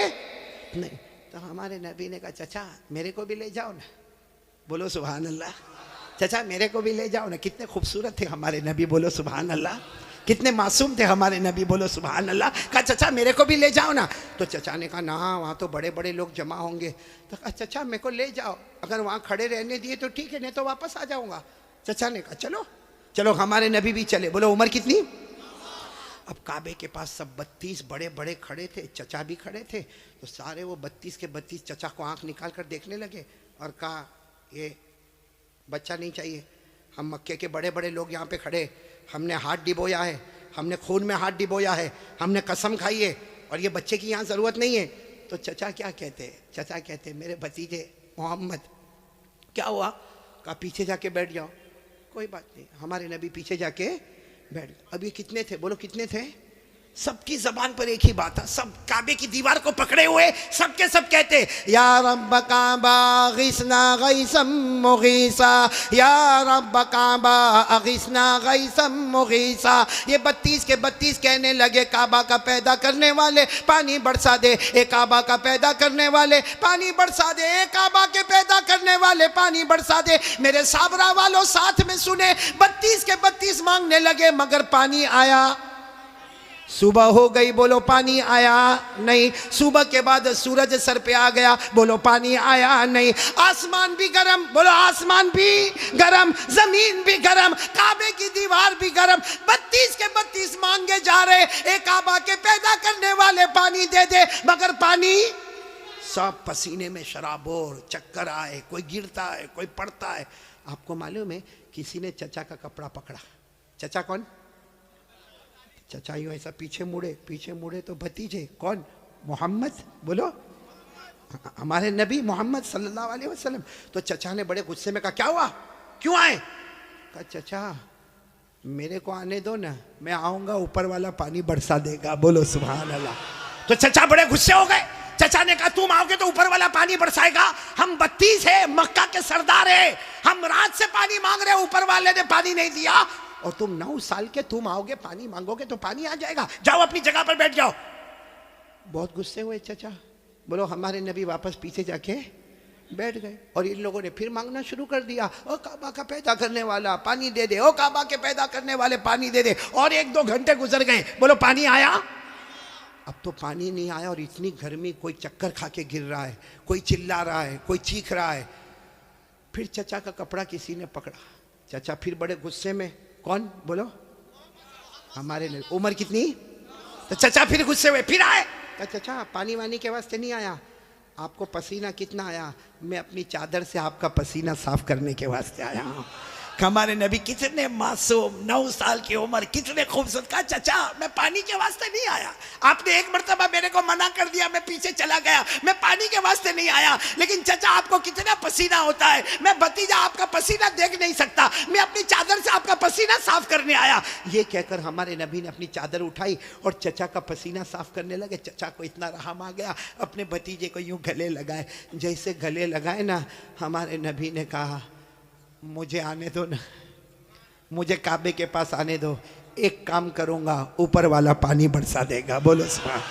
Speaker 1: नहीं। तो हमारे नबी ने कहा चचा मेरे को भी ले जाओ ना। बोलो सुभान अल्लाह। चचा मेरे को भी ले जाओ ना। कितने खूबसूरत थे हमारे नबी, बोलो सुभान अल्लाह। कितने मासूम थे हमारे नबी, बोलो सुभान अल्लाह। कहा चचा मेरे को भी ले जाओ ना। तो चचा ने कहा ना, वहाँ तो बड़े बड़े लोग जमा होंगे। तो कहा चचा मेरे को ले जाओ, अगर वहाँ खड़े रहने दिए तो ठीक है, नहीं तो वापस आ जाऊँगा। चचा ने कहा चलो चलो, हमारे नबी भी चले। बोलो उम्र कितनी? अब काबे के पास सब 32 बड़े बड़े खड़े थे, चचा भी खड़े थे। तो सारे वो 32 के 32 चचा को आँख निकाल कर देखने लगे और कहा ये बच्चा नहीं चाहिए, हम मक्के के बड़े बड़े लोग यहाँ पे खड़े, हमने हाथ डिबोया है, हमने खून में हाथ डिबोया है, हमने कसम खाई है और ये बच्चे की यहाँ ज़रूरत नहीं है। तो चचा क्या कहते हैं? चचा कहते मेरे भतीजे मोहम्मद क्या हुआ? कहा पीछे जाके बैठ जाओ। कोई बात नहीं, हमारे नबी पीछे जाके बैठ गए। अब ये कितने थे? बोलो कितने थे? सबकी जबान पर एक ही बात है, सब काबे की दीवार को पकड़े हुए सबके सब कहते या रब्ब काबा अगिसना गैसम मुगीसा, या रब्ब काबा अगिसना गैसम मुगीसा। ये 32 के 32 कहने लगे काबा का पैदा करने वाले पानी बरसा दे, ए काबा का पैदा करने वाले पानी बरसा दे, ए काबा के पैदा करने वाले पानी बरसा दे। मेरे साबरा वालों साथ में सुने, 32 के 32 मांगने लगे मगर पानी आया। सुबह हो गई, बोलो पानी आया नहीं। सुबह के बाद सूरज सर पे आ गया, बोलो पानी आया नहीं। आसमान भी गरम, बोलो आसमान भी गरम, जमीन भी गरम, काबे की दीवार भी गरम। 32 के 32 मांगे जा रहे, एक काबा के पैदा करने वाले पानी दे दे, मगर पानी सब पसीने में शराबोर, चक्कर आए, कोई गिरता है, कोई पड़ता है। आपको मालूम है किसी ने चचा का कपड़ा पकड़ा। चचा कौन? चचा यूं ऐसा पीछे मुड़े तो भतीजे कौन? मोहम्मद, बोलो हमारे नबी मोहम्मद सल्लल्लाहु अलैहि वसल्लम। तो चचा ने बड़े गुस्से में कहा क्या हुआ, क्यों आए? कहा चचा मेरे को आने दो ना, मैं आऊंगा ऊपर वाला पानी बरसा देगा, बोलो सुभान अल्लाह। तो चचा बड़े गुस्से हो गए। चचा ने कहा तुम आओगे तो ऊपर वाला पानी बरसाएगा? हम 32 है, मक्का के सरदार है, हम रात से पानी मांग रहे, ऊपर वाले ने पानी नहीं दिया, और तुम 9 साल के तुम आओगे पानी मांगोगे तो पानी आ जाएगा, जाओ अपनी जगह पर बैठ जाओ। बहुत गुस्से हुए चचा। बोलो हमारे नबी वापस पीछे जाके बैठ गए, और इन लोगों ने फिर मांगना शुरू कर दिया, ओ काबा का पैदा करने वाला पानी दे दे, ओ काबा के पैदा करने वाले पानी दे दे। और 1-2 घंटे गुजर गए, बोलो पानी आया? अब तो पानी नहीं आया, और इतनी गर्मी, कोई चक्कर खा के गिर रहा है, कोई चिल्ला रहा है, कोई चीख रहा है। फिर चचा का कपड़ा किसी ने पकड़ा। चचा फिर बड़े गुस्से में, कौन? बोलो हमारे ने। उम्र कितनी? तो चचा फिर गुस्से हुए, फिर आए। तो चचा पानी वानी के वास्ते नहीं आया, आपको पसीना कितना आया? मैं अपनी चादर से आपका पसीना साफ करने के वास्ते आया हूँ। हमारे नबी कितने मासूम, 9 साल की उम्र, कितने खूबसूरत। कहा चचा मैं पानी के वास्ते नहीं आया, आपने एक मर्तबा मेरे को मना कर दिया, मैं पीछे चला गया, मैं पानी के वास्ते नहीं आया। लेकिन चचा आपको कितना पसीना होता है, मैं भतीजा आपका पसीना देख नहीं सकता, मैं अपनी चादर से आपका पसीना साफ करने आया। ये कहकर हमारे नबी ने अपनी चादर उठाई और चचा का पसीना साफ करने लगे। चचा को इतना रहम आ गया, अपने भतीजे को यूं गले लगाए। जैसे गले लगाए ना, हमारे नबी ने कहा मुझे आने दो ना, मुझे काबे के पास आने दो, एक काम करूंगा, ऊपर वाला पानी बरसा देगा, बोलो सुभान।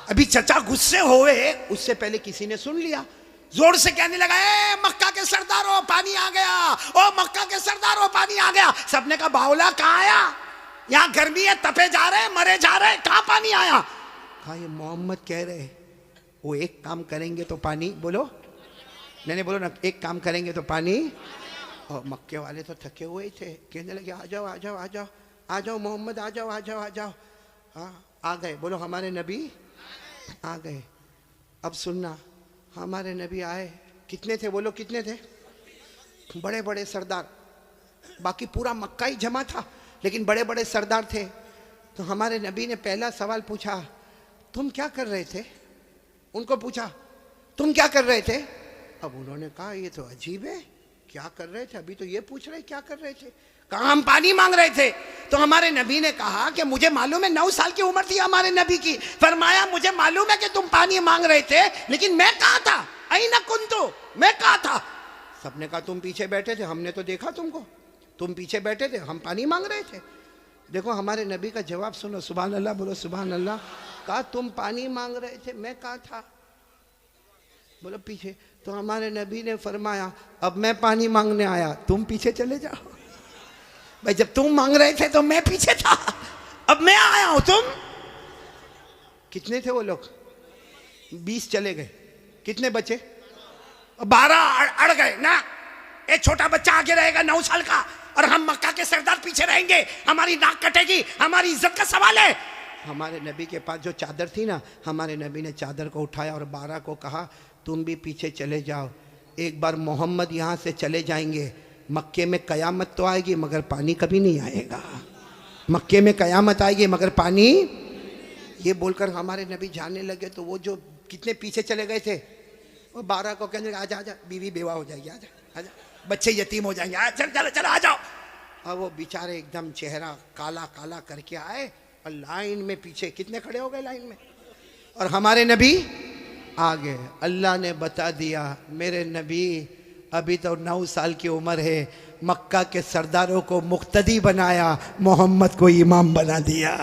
Speaker 1: अभी चचा गुस्से हुए, उससे पहले किसी ने सुन लिया, जोर से कहने लगा ए मक्का के सरदारों पानी आ गया, ओ मक्का के सरदारों पानी आ गया। सबने कहा बावला कहाँ आया, यहाँ गर्मी है, तपे जा रहे, मरे जा रहे, कहाँ पानी आया? कहा ये मोहम्मद कह रहे, वो एक काम करेंगे तो पानी, बोलो नहीं बोलो ना, एक काम करेंगे तो पानी। और मक्के वाले तो थके हुए थे, कहने लगे आ जाओ आ जाओ आ जाओ आ जाओ मोहम्मद, आ जाओ आ जाओ आ जाओ। हाँ आ गए, बोलो हमारे नबी आ गए। अब सुनना, हमारे नबी आए, कितने थे बोलो, कितने थे? बड़े बड़े सरदार, बाकी पूरा मक्का ही जमा था, लेकिन बड़े बड़े सरदार थे। तो हमारे नबी ने पहला सवाल पूछा, तुम क्या कर रहे थे? उनको पूछा तुम क्या कर रहे थे? अब उन्होंने कहा ये तो अजीब है, क्या कर रहे थे? अभी तो ये पूछ रहे क्या कर रहे थे? कहा हम पानी मांग रहे थे। तो हमारे नबी ने कहा कि मुझे मालूम है, 9 साल की उम्र थी हमारे नबी की। फरमाया मुझे मालूम है कि तुम पानी मांग रहे थे, लेकिन मैं कहाँ था? अईना कुंतु, मैं कहाँ था? सबने कहा तुम पीछे बैठे थे, हमने तो देखा तुमको, तुम पीछे बैठे थे, हम पानी मांग रहे थे। देखो हमारे नबी का जवाब सुनो, सुभान अल्लाह, बोलो सुभान अल्लाह। कहा तुम पानी मांग रहे थे, मैं कहाँ था? बोलो पीछे। तो हमारे नबी ने फरमाया अब मैं पानी मांगने आया, तुम पीछे चले जाओ। भाई जब तुम मांग रहे थे तो मैं पीछे था, अब मैं आया हूं, तुम कितने थे वो लोग? 20 चले गए, कितने बचे? 12 अड़ गए ना। एक छोटा बच्चा आगे रहेगा 9 साल का, और हम मक्का के सरदार पीछे रहेंगे, हमारी नाक कटेगी, हमारी इज्जत का सवाल है। हमारे नबी के पास जो चादर थी ना, हमारे नबी ने चादर को उठाया और 12 को कहा तुम भी पीछे चले जाओ, एक बार मोहम्मद यहाँ से चले जाएंगे, मक्के में कयामत तो आएगी मगर पानी कभी नहीं आएगा, मक्के में कयामत आएगी मगर पानी। ये बोलकर हमारे नबी जाने लगे। तो वो जो कितने पीछे चले गए थे, वो 12 को कहने लगे आजा आजा, बीवी बेवा हो जाएगी, आजा आजा, बच्चे यतीम हो जाएंगे, चल चलो चलो आ जाओ। और वो बेचारे एकदम चेहरा काला काला करके आए, और लाइन में पीछे कितने खड़े हो गए लाइन में, और हमारे नबी आगे। अल्लाह ने बता दिया मेरे नबी अभी तो 9 साल की उम्र है, मक्का के सरदारों को मुक्तदी बनाया, मोहम्मद को इमाम बना दिया।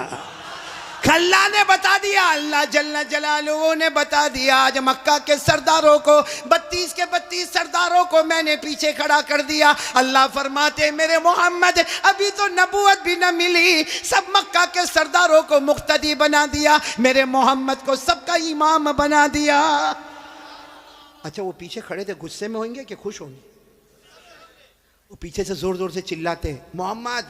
Speaker 1: अल्लाह ने बता दिया, अल्लाह जल्ल जलालुहू ने बता दिया। आज मक्का के सरदारों को 32 के 32 सरदारों को मैंने पीछे खड़ा कर दिया। अल्लाह फरमाते मेरे मोहम्मद अभी तो नबूवत भी न मिली, सब मक्का के सरदारों को मुक्तदी बना दिया, मेरे मोहम्मद को सबका इमाम बना दिया। अच्छा वो पीछे खड़े थे, गुस्से में होंगे कि खुश होंगे? वो पीछे से जोर जोर से चिल्लाते मोहम्मद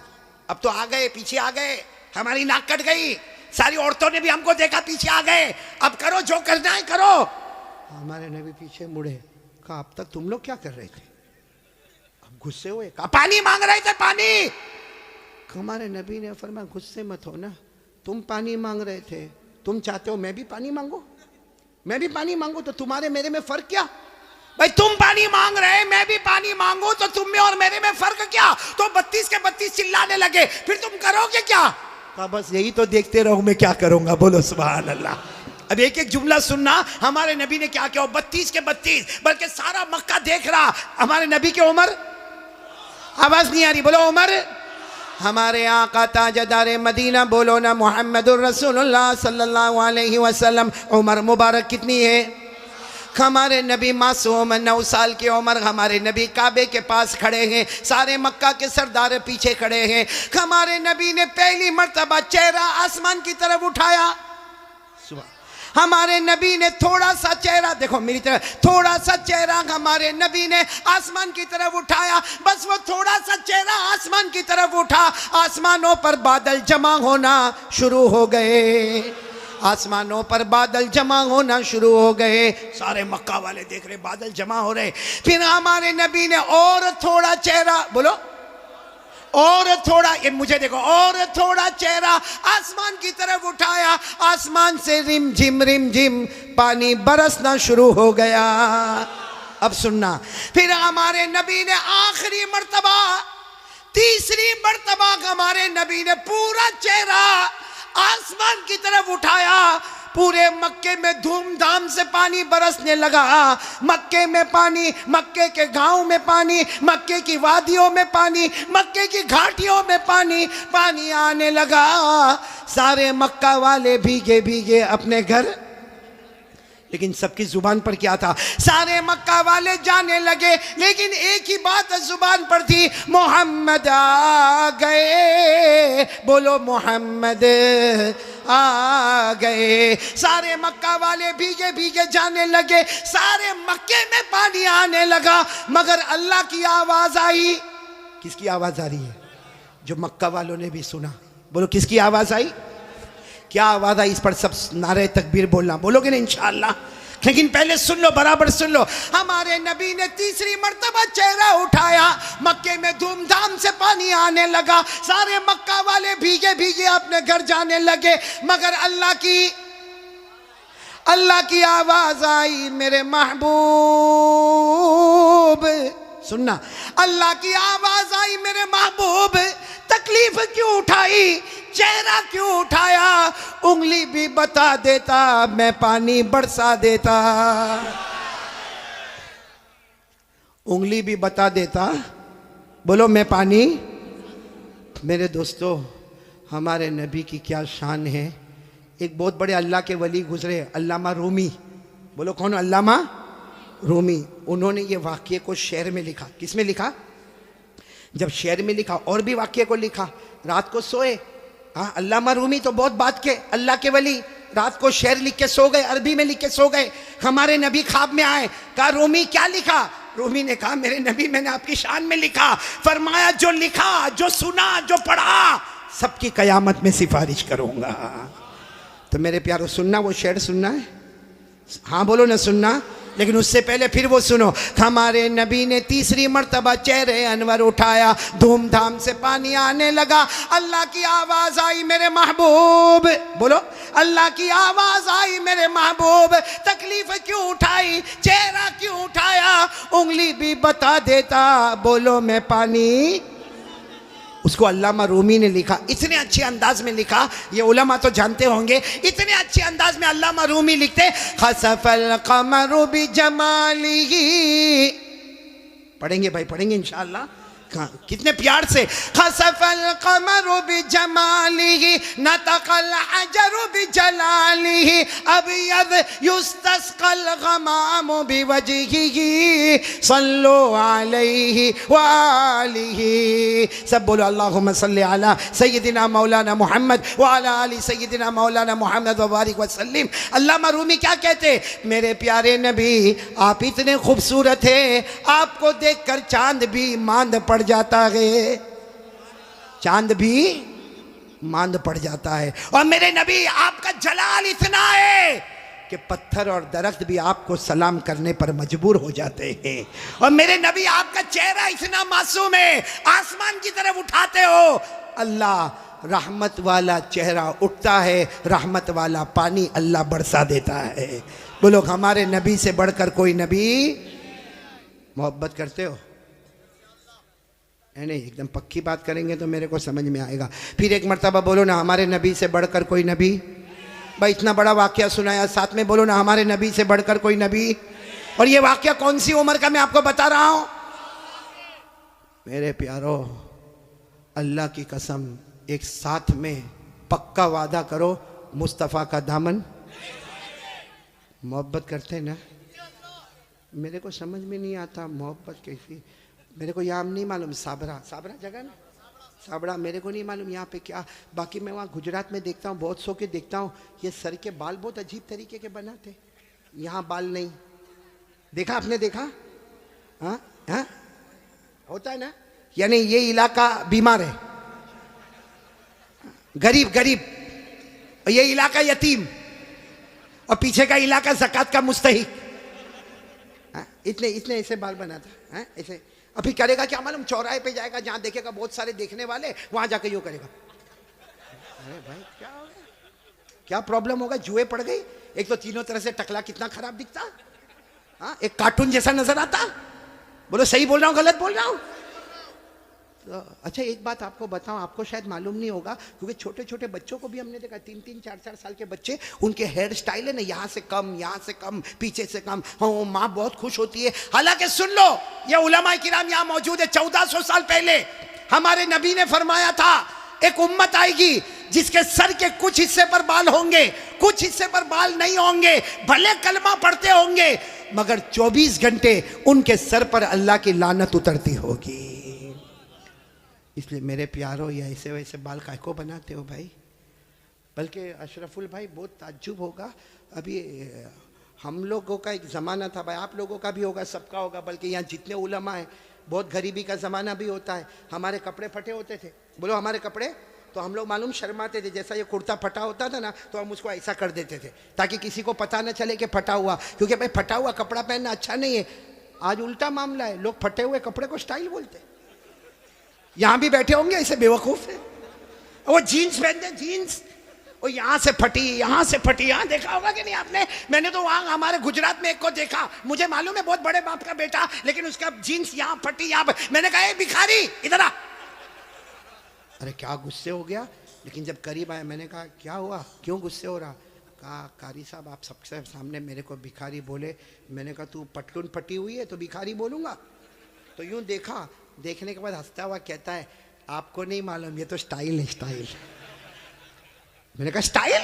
Speaker 1: अब तो आ गए, पीछे आ गए, हमारी नाक कट गई, सारी औरतों ने भी हमको देखा, पीछे आ गए, अब करो जो करना है करो। हमारे नबी पीछे मुड़े, कहा अब तक तुम लोग क्या कर रहे थे? अब गुस्से हुए, कहा पानी मांग रहे थे, पानी। हमारे नबी ने फरमाया गुस्से मत हो ना, तुम पानी मांग रहे थे, तुम चाहते हो मैं भी पानी मांगू? मैं भी पानी मांगू तो तुम्हारे मेरे में फर्क क्या? भाई तुम पानी मांग रहे, मैं भी पानी मांगू तो तुम में और मेरे में फर्क क्या? तो 32 के 32 चिल्लाने लगे, फिर तुम करोगे क्या? कहा बस यही तो देखते रहो, मैं क्या करूंगा। बोलो सुभान अल्लाह। अब एक एक जुमला सुनना, हमारे नबी ने क्या किया। 32 के 32 बल्कि सारा मक्का देख रहा। हमारे नबी की उम्र, आवाज नहीं आ रही, बोलो उम्र। हमारे आका ताजदार मदीना, बोलो ना मुहम्मदुर रसूलुल्लाह सल्लल्लाहु अलैहि वसल्लम, उम्र मुबारक कितनी है? हमारे नबी मासूम 9 साल की उम्र। हमारे नबी काबे के पास खड़े हैं, सारे मक्का के सरदार पीछे खड़े हैं। हमारे नबी ने पहली मर्तबा चेहरा आसमान की तरफ उठाया। सुबह हमारे नबी ने थोड़ा सा चेहरा, देखो मेरी तरफ, थोड़ा सा चेहरा हमारे नबी ने आसमान की तरफ उठाया। बस वो थोड़ा सा चेहरा आसमान की तरफ उठा, आसमानों पर बादल जमा होना शुरू हो गए। आसमानों पर बादल जमा होना शुरू हो गए। सारे मक्का वाले देख रहे बादल जमा हो रहे। फिर हमारे नबी ने और थोड़ा चेहरा, बोलो और थोड़ा, ये मुझे देखो, और थोड़ा चेहरा आसमान की तरफ उठाया। आसमान से रिम झिम पानी बरसना शुरू हो गया। अब सुनना, फिर हमारे नबी ने आखिरी मर्तबा, तीसरी मर्तबा हमारे नबी ने पूरा चेहरा आसमान की तरफ उठाया। पूरे मक्के में धूमधाम से पानी बरसने लगा। मक्के में पानी, मक्के के गांव में पानी, मक्के की वादियों में पानी, मक्के की घाटियों में पानी, पानी आने लगा। सारे मक्का वाले भीगे भीगे अपने घर, लेकिन सबकी जुबान पर क्या था? सारे मक्का वाले जाने लगे, लेकिन एक ही बात जुबान पर थी, मोहम्मद आ गए। बोलो मोहम्मद आ गए। सारे मक्का वाले भीगे भीगे जाने लगे, सारे मक्के में पानी आने लगा, मगर अल्लाह की आवाज आई। किसकी आवाज आ रही है? जो मक्का वालों ने भी सुना। बोलो किसकी आवाज आई? क्या आवाज आई? इस पर सब नारे तकबीर बोलना, बोलोगे ना इंशाअल्लाह। लेकिन पहले सुन लो, बराबर सुन लो। हमारे नबी ने तीसरी मर्तबा चेहरा उठाया, मक्के में धूमधाम से पानी आने लगा। सारे मक्का वाले भीगे भीगे अपने घर जाने लगे, मगर अल्लाह की आवाज आई, मेरे महबूब। सुनना, अल्लाह की आवाज आई, मेरे महबूब तकलीफ क्यों उठाई, चेहरा क्यों उठाया? उंगली भी बता देता, मैं पानी बरसा देता। उंगली भी बता देता, बोलो मैं पानी। मेरे दोस्तों, हमारे नबी की क्या शान है। एक बहुत बड़े अल्लाह के वली गुजरे, अल्लामा रूमी। बोलो कौन? अल्लामा रूमी। उन्होंने ये वाक्य को शेर में लिखा। किस में लिखा? जब शेर में लिखा, और भी वाक्य को लिखा। रात को सोए, हाँ, अल्लामा रूमी तो बहुत बात के अल्लाह के वली, रात को शेर लिख के सो गए, अरबी में लिख के सो गए। हमारे नबी ख्वाब में आए, कहा रूमी क्या लिखा? रूमी ने कहा मेरे नबी मैंने आपकी शान में लिखा। फरमाया जो लिखा, जो सुना, जो पढ़ा, सबकी कयामत में सिफारिश करूंगा। तो मेरे प्यारों, सुनना, वो शेर सुनना है? हाँ बोलो ना, सुनना। लेकिन उससे पहले फिर वो सुनो। हमारे नबी ने तीसरी मर्तबा चेहरे अनवर उठाया, धूमधाम से पानी आने लगा। अल्लाह की आवाज आई, मेरे महबूब। बोलो, अल्लाह की आवाज आई, मेरे महबूब तकलीफ क्यों उठाई, चेहरा क्यों उठाया? उंगली भी बता देता, बोलो मैं पानी। उसको अल्लामा रूमी ने लिखा, इतने अच्छे अंदाज में लिखा, ये उलमा तो जानते होंगे। इतने अच्छे अंदाज में अल्लामा रूमी लिखते, खसफल कमरु बिजमालिही। पढ़ेंगे भाई, पढ़ेंगे इंशाअल्लाह। कितने प्यार से, खसफल कमरु बिजमालिही नतकल हजरु बिजलालिही अबयद युस्तस्कल गमामु बिवजहिही सल्लु अलैहि व आलिही। सब बोलो अल्लाहुम्मा सल्ली अला सय्यदिना मौलाना मोहम्मद व अला आलि सय्यदिना मौलाना मोहम्मद व बारिक व सल्लिम। अल्लामा रूमी क्या कहते, मेरे प्यारे नबी आप इतने खूबसूरत हैं, आपको देखकर चांद भी मांद पड़ जाता है, चांद भी मांद पड़ जाता है। और मेरे नबी आपका जलाल इतना है कि पत्थर और दरख्त भी आपको सलाम करने पर मजबूर हो जाते हैं। और मेरे नबी आपका चेहरा इतना मासूम है, आसमान की तरफ उठाते हो, अल्लाह रहमत वाला चेहरा उठता है, रहमत वाला पानी अल्लाह बरसा देता है। बोलो हमारे नबी से बढ़कर कोई नबी। मोहब्बत करते हो? नहीं, एकदम पक्की बात करेंगे तो मेरे को समझ में आएगा। फिर एक मर्तबा बोलो ना, हमारे नबी से बढ़कर कोई नबी। भाई इतना बड़ा वाकया सुनाया, साथ में बोलो ना, हमारे नबी से बढ़कर कोई नबी। और ये वाकया कौन सी उम्र का मैं आपको बता रहा हूं? मेरे प्यारो, अल्लाह की कसम, एक साथ में पक्का वादा करो, मुस्तफ़ा का दामन। मोहब्बत करते ना? मेरे को समझ में नहीं आता मोहब्बत कैसी। मेरे को यहाँ नहीं मालूम, साबरा जगह ना, साबरा मेरे को नहीं मालूम यहाँ पे क्या। बाकी मैं वहाँ गुजरात में देखता हूँ, बहुत सौ के देखता हूँ, ये सर के बाल बहुत अजीब तरीके के बनाते, यहाँ बाल नहीं। देखा आपने? देखा? हाँ हाँ, होता है ना। यानी ये इलाका बीमार है, गरीब, और ये इलाका यतीम, और पीछे का इलाका ज़कात का मुस्तहिक। इतने ऐसे बाल बनाता है, ऐसे। अभी करेगा क्या मालूम, चौराहे पे जाएगा, जहां देखेगा बहुत सारे देखने वाले, वहां जाके यूं करेगा। अरे भाई क्या हो गया, क्या प्रॉब्लम होगा? जुए पड़ गई। एक तो तीनों तरह से टकला कितना खराब दिखता, हाँ, एक कार्टून जैसा नजर आता। बोलो सही बोल रहा हूँ गलत बोल रहा हूँ? तो अच्छा एक बात आपको बताऊं, आपको शायद मालूम नहीं होगा, क्योंकि छोटे छोटे बच्चों को भी हमने देखा, 3-3, 4-4 साल के बच्चे, उनके हेयर स्टाइल है ना, यहाँ से कम, यहाँ से कम, पीछे से कम। हाँ, माँ बहुत खुश होती है। हालांकि सुन लो, ये उलमा किराम यहाँ मौजूद है। 1400 साल पहले हमारे नबी ने फरमाया था, एक उम्मत आएगी जिसके सर के कुछ हिस्से पर बाल होंगे, कुछ हिस्से पर बाल नहीं होंगे, भले कलमा पढ़ते होंगे, मगर 24 घंटे उनके सर पर अल्लाह की लानत उतरती होगी। इसलिए मेरे प्यारो, ये ऐसे वैसे बाल काय को बनाते हो भाई? बल्कि अशरफुल भाई बहुत ताज्जुब होगा, अभी हम लोगों का एक ज़माना था भाई, आप लोगों का भी होगा, सबका होगा, बल्कि यहाँ जितने उलमा हैं, बहुत गरीबी का ज़माना भी होता है। हमारे कपड़े फटे होते थे, बोलो हमारे कपड़े, तो हम लोग मालूम शर्माते थे। जैसा ये कुर्ता फटा होता था ना, तो हम उसको ऐसा कर देते थे ताकि किसी को पता न चले कि फटा हुआ, क्योंकि भाई फटा हुआ कपड़ा पहनना अच्छा नहीं है। आज उल्टा मामला है, लोग फटे हुए कपड़े को स्टाइल बोलते हैं। यहां भी बैठे होंगे ऐसे बेवकूफ है, वो जीन्स पहनते, जीन्स और यहां से फटी, यहां से फटी। यहां देखा होगा कि नहीं आपने? मैंने तो वहां हमारे गुजरात में एक को देखा, मुझे मालूम है बहुत बड़े बाप का बेटा, लेकिन उसका जीन्स यहां फटी, यहां पर। मैंने कहा ए भिखारी इधर आ। अरे क्या गुस्से हो गया, लेकिन जब करीब आया मैंने कहा क्या हुआ, क्यों गुस्से हो रहा? कहा कारी साहब आप सबसे सामने मेरे को भिखारी बोले। मैंने कहा तू पटलून फटी हुई है तो भिखारी बोलूंगा? तो यूं देखा, देखने के बाद हंसता हुआ कहता है आपको नहीं मालूम, ये तो स्टाइल है, स्टाइल। मैंने कहा स्टाइल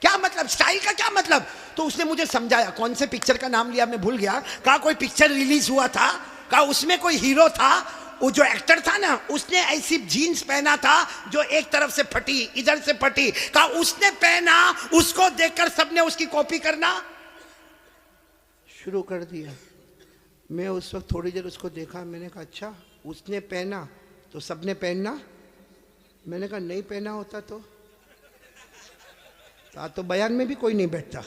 Speaker 1: क्या मतलब, स्टाइल का क्या मतलब? तो उसने मुझे समझाया, कौन से पिक्चर का नाम लिया मैं भूल गया। कहा कोई पिक्चर रिलीज हुआ था, कहा उसमें कोई हीरो था, वो जो एक्टर था ना, उसने ऐसी जीन्स पहना था जो एक तरफ से फटी, इधर से फटी। कहा उसने पहना, उसको देखकर सबने उसकी कॉपी करना शुरू कर दिया। मैं उस वक्त थोड़ी देर उसको देखा, मैंने कहा अच्छा उसने पहना तो सबने पहनना? मैंने कहा नहीं पहना होता तो बयान में भी कोई नहीं बैठता।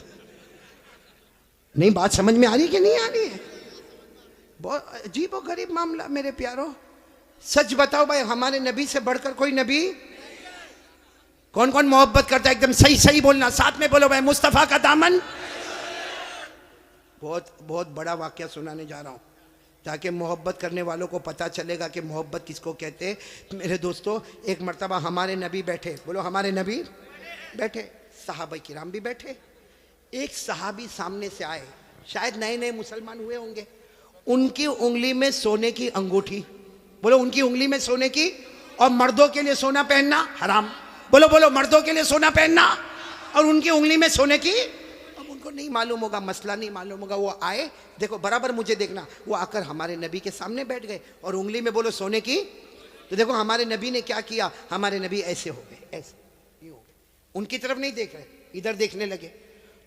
Speaker 1: नहीं, बात समझ में आ रही कि नहीं आ रही है? बहुत अजीब और गरीब मामला मेरे प्यारो। सच बताओ भाई, हमारे नबी से बढ़कर कोई नबी? कौन कौन मोहब्बत करता है? एकदम सही सही बोलना, साथ में बोलो भाई, मुस्तफ़ा का दामन। बहुत बड़ा वाकया सुनाने जा रहा हूँ ताकि मोहब्बत करने वालों को पता चलेगा कि मोहब्बत किसको कहते हैं। मेरे दोस्तों, एक मर्तबा हमारे नबी बैठे, बोलो हमारे नबी बैठे, सहाबा किराम भी बैठे। एक सहाबी सामने से आए, शायद नए नए मुसलमान हुए होंगे। उनकी उंगली में सोने की अंगूठी, बोलो उनकी उंगली में सोने की, और मर्दों के लिए सोना पहनना हराम। बोलो बोलो मर्दों के लिए सोना पहनना और उनकी उंगली में सोने की। अब उनको नहीं मालूम होगा, मसला नहीं मालूम होगा, वो आए, देखो बराबर मुझे देखना, वो आकर हमारे नबी के सामने बैठ गए और उंगली में बोलो सोने की। तो देखो हमारे नबी ने क्या किया, हमारे नबी ऐसे हो गए, ऐसे ये हो गए, उनकी तरफ नहीं देख रहे, इधर देखने लगे।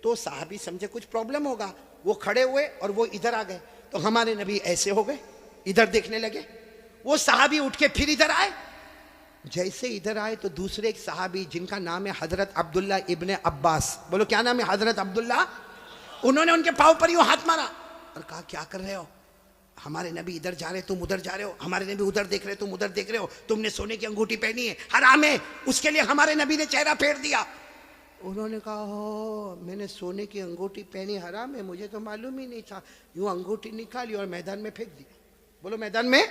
Speaker 1: तो साहबी समझे कुछ प्रॉब्लम होगा, वो खड़े हुए और वो इधर आ गए। तो हमारे नबी ऐसे हो गए, इधर देखने लगे। वो साहबी उठ के फिर इधर आए। जैसे इधर आए तो दूसरे एक साहबी जिनका नाम है हजरत अब्दुल्ला इब्ने अब्बास, बोलो क्या नाम है, हजरत अब्दुल्ला, उन्होंने उनके पाँव पर यूं हाथ मारा और कहा क्या कर रहे हो, हमारे नबी इधर जा रहे तुम उधर जा रहे हो, हमारे नबी उधर देख रहे तुम उधर देख रहे हो, तुमने सोने की अंगूठी पहनी है, हराम है, उसके लिए हमारे नबी ने चेहरा फेर दिया। उन्होंने कहा हो मैंने सोने की अंगूठी पहनी, हराम है, मुझे तो मालूम ही नहीं था। यूं अंगूठी निकाली और मैदान में फेंक दी, बोलो मैदान में।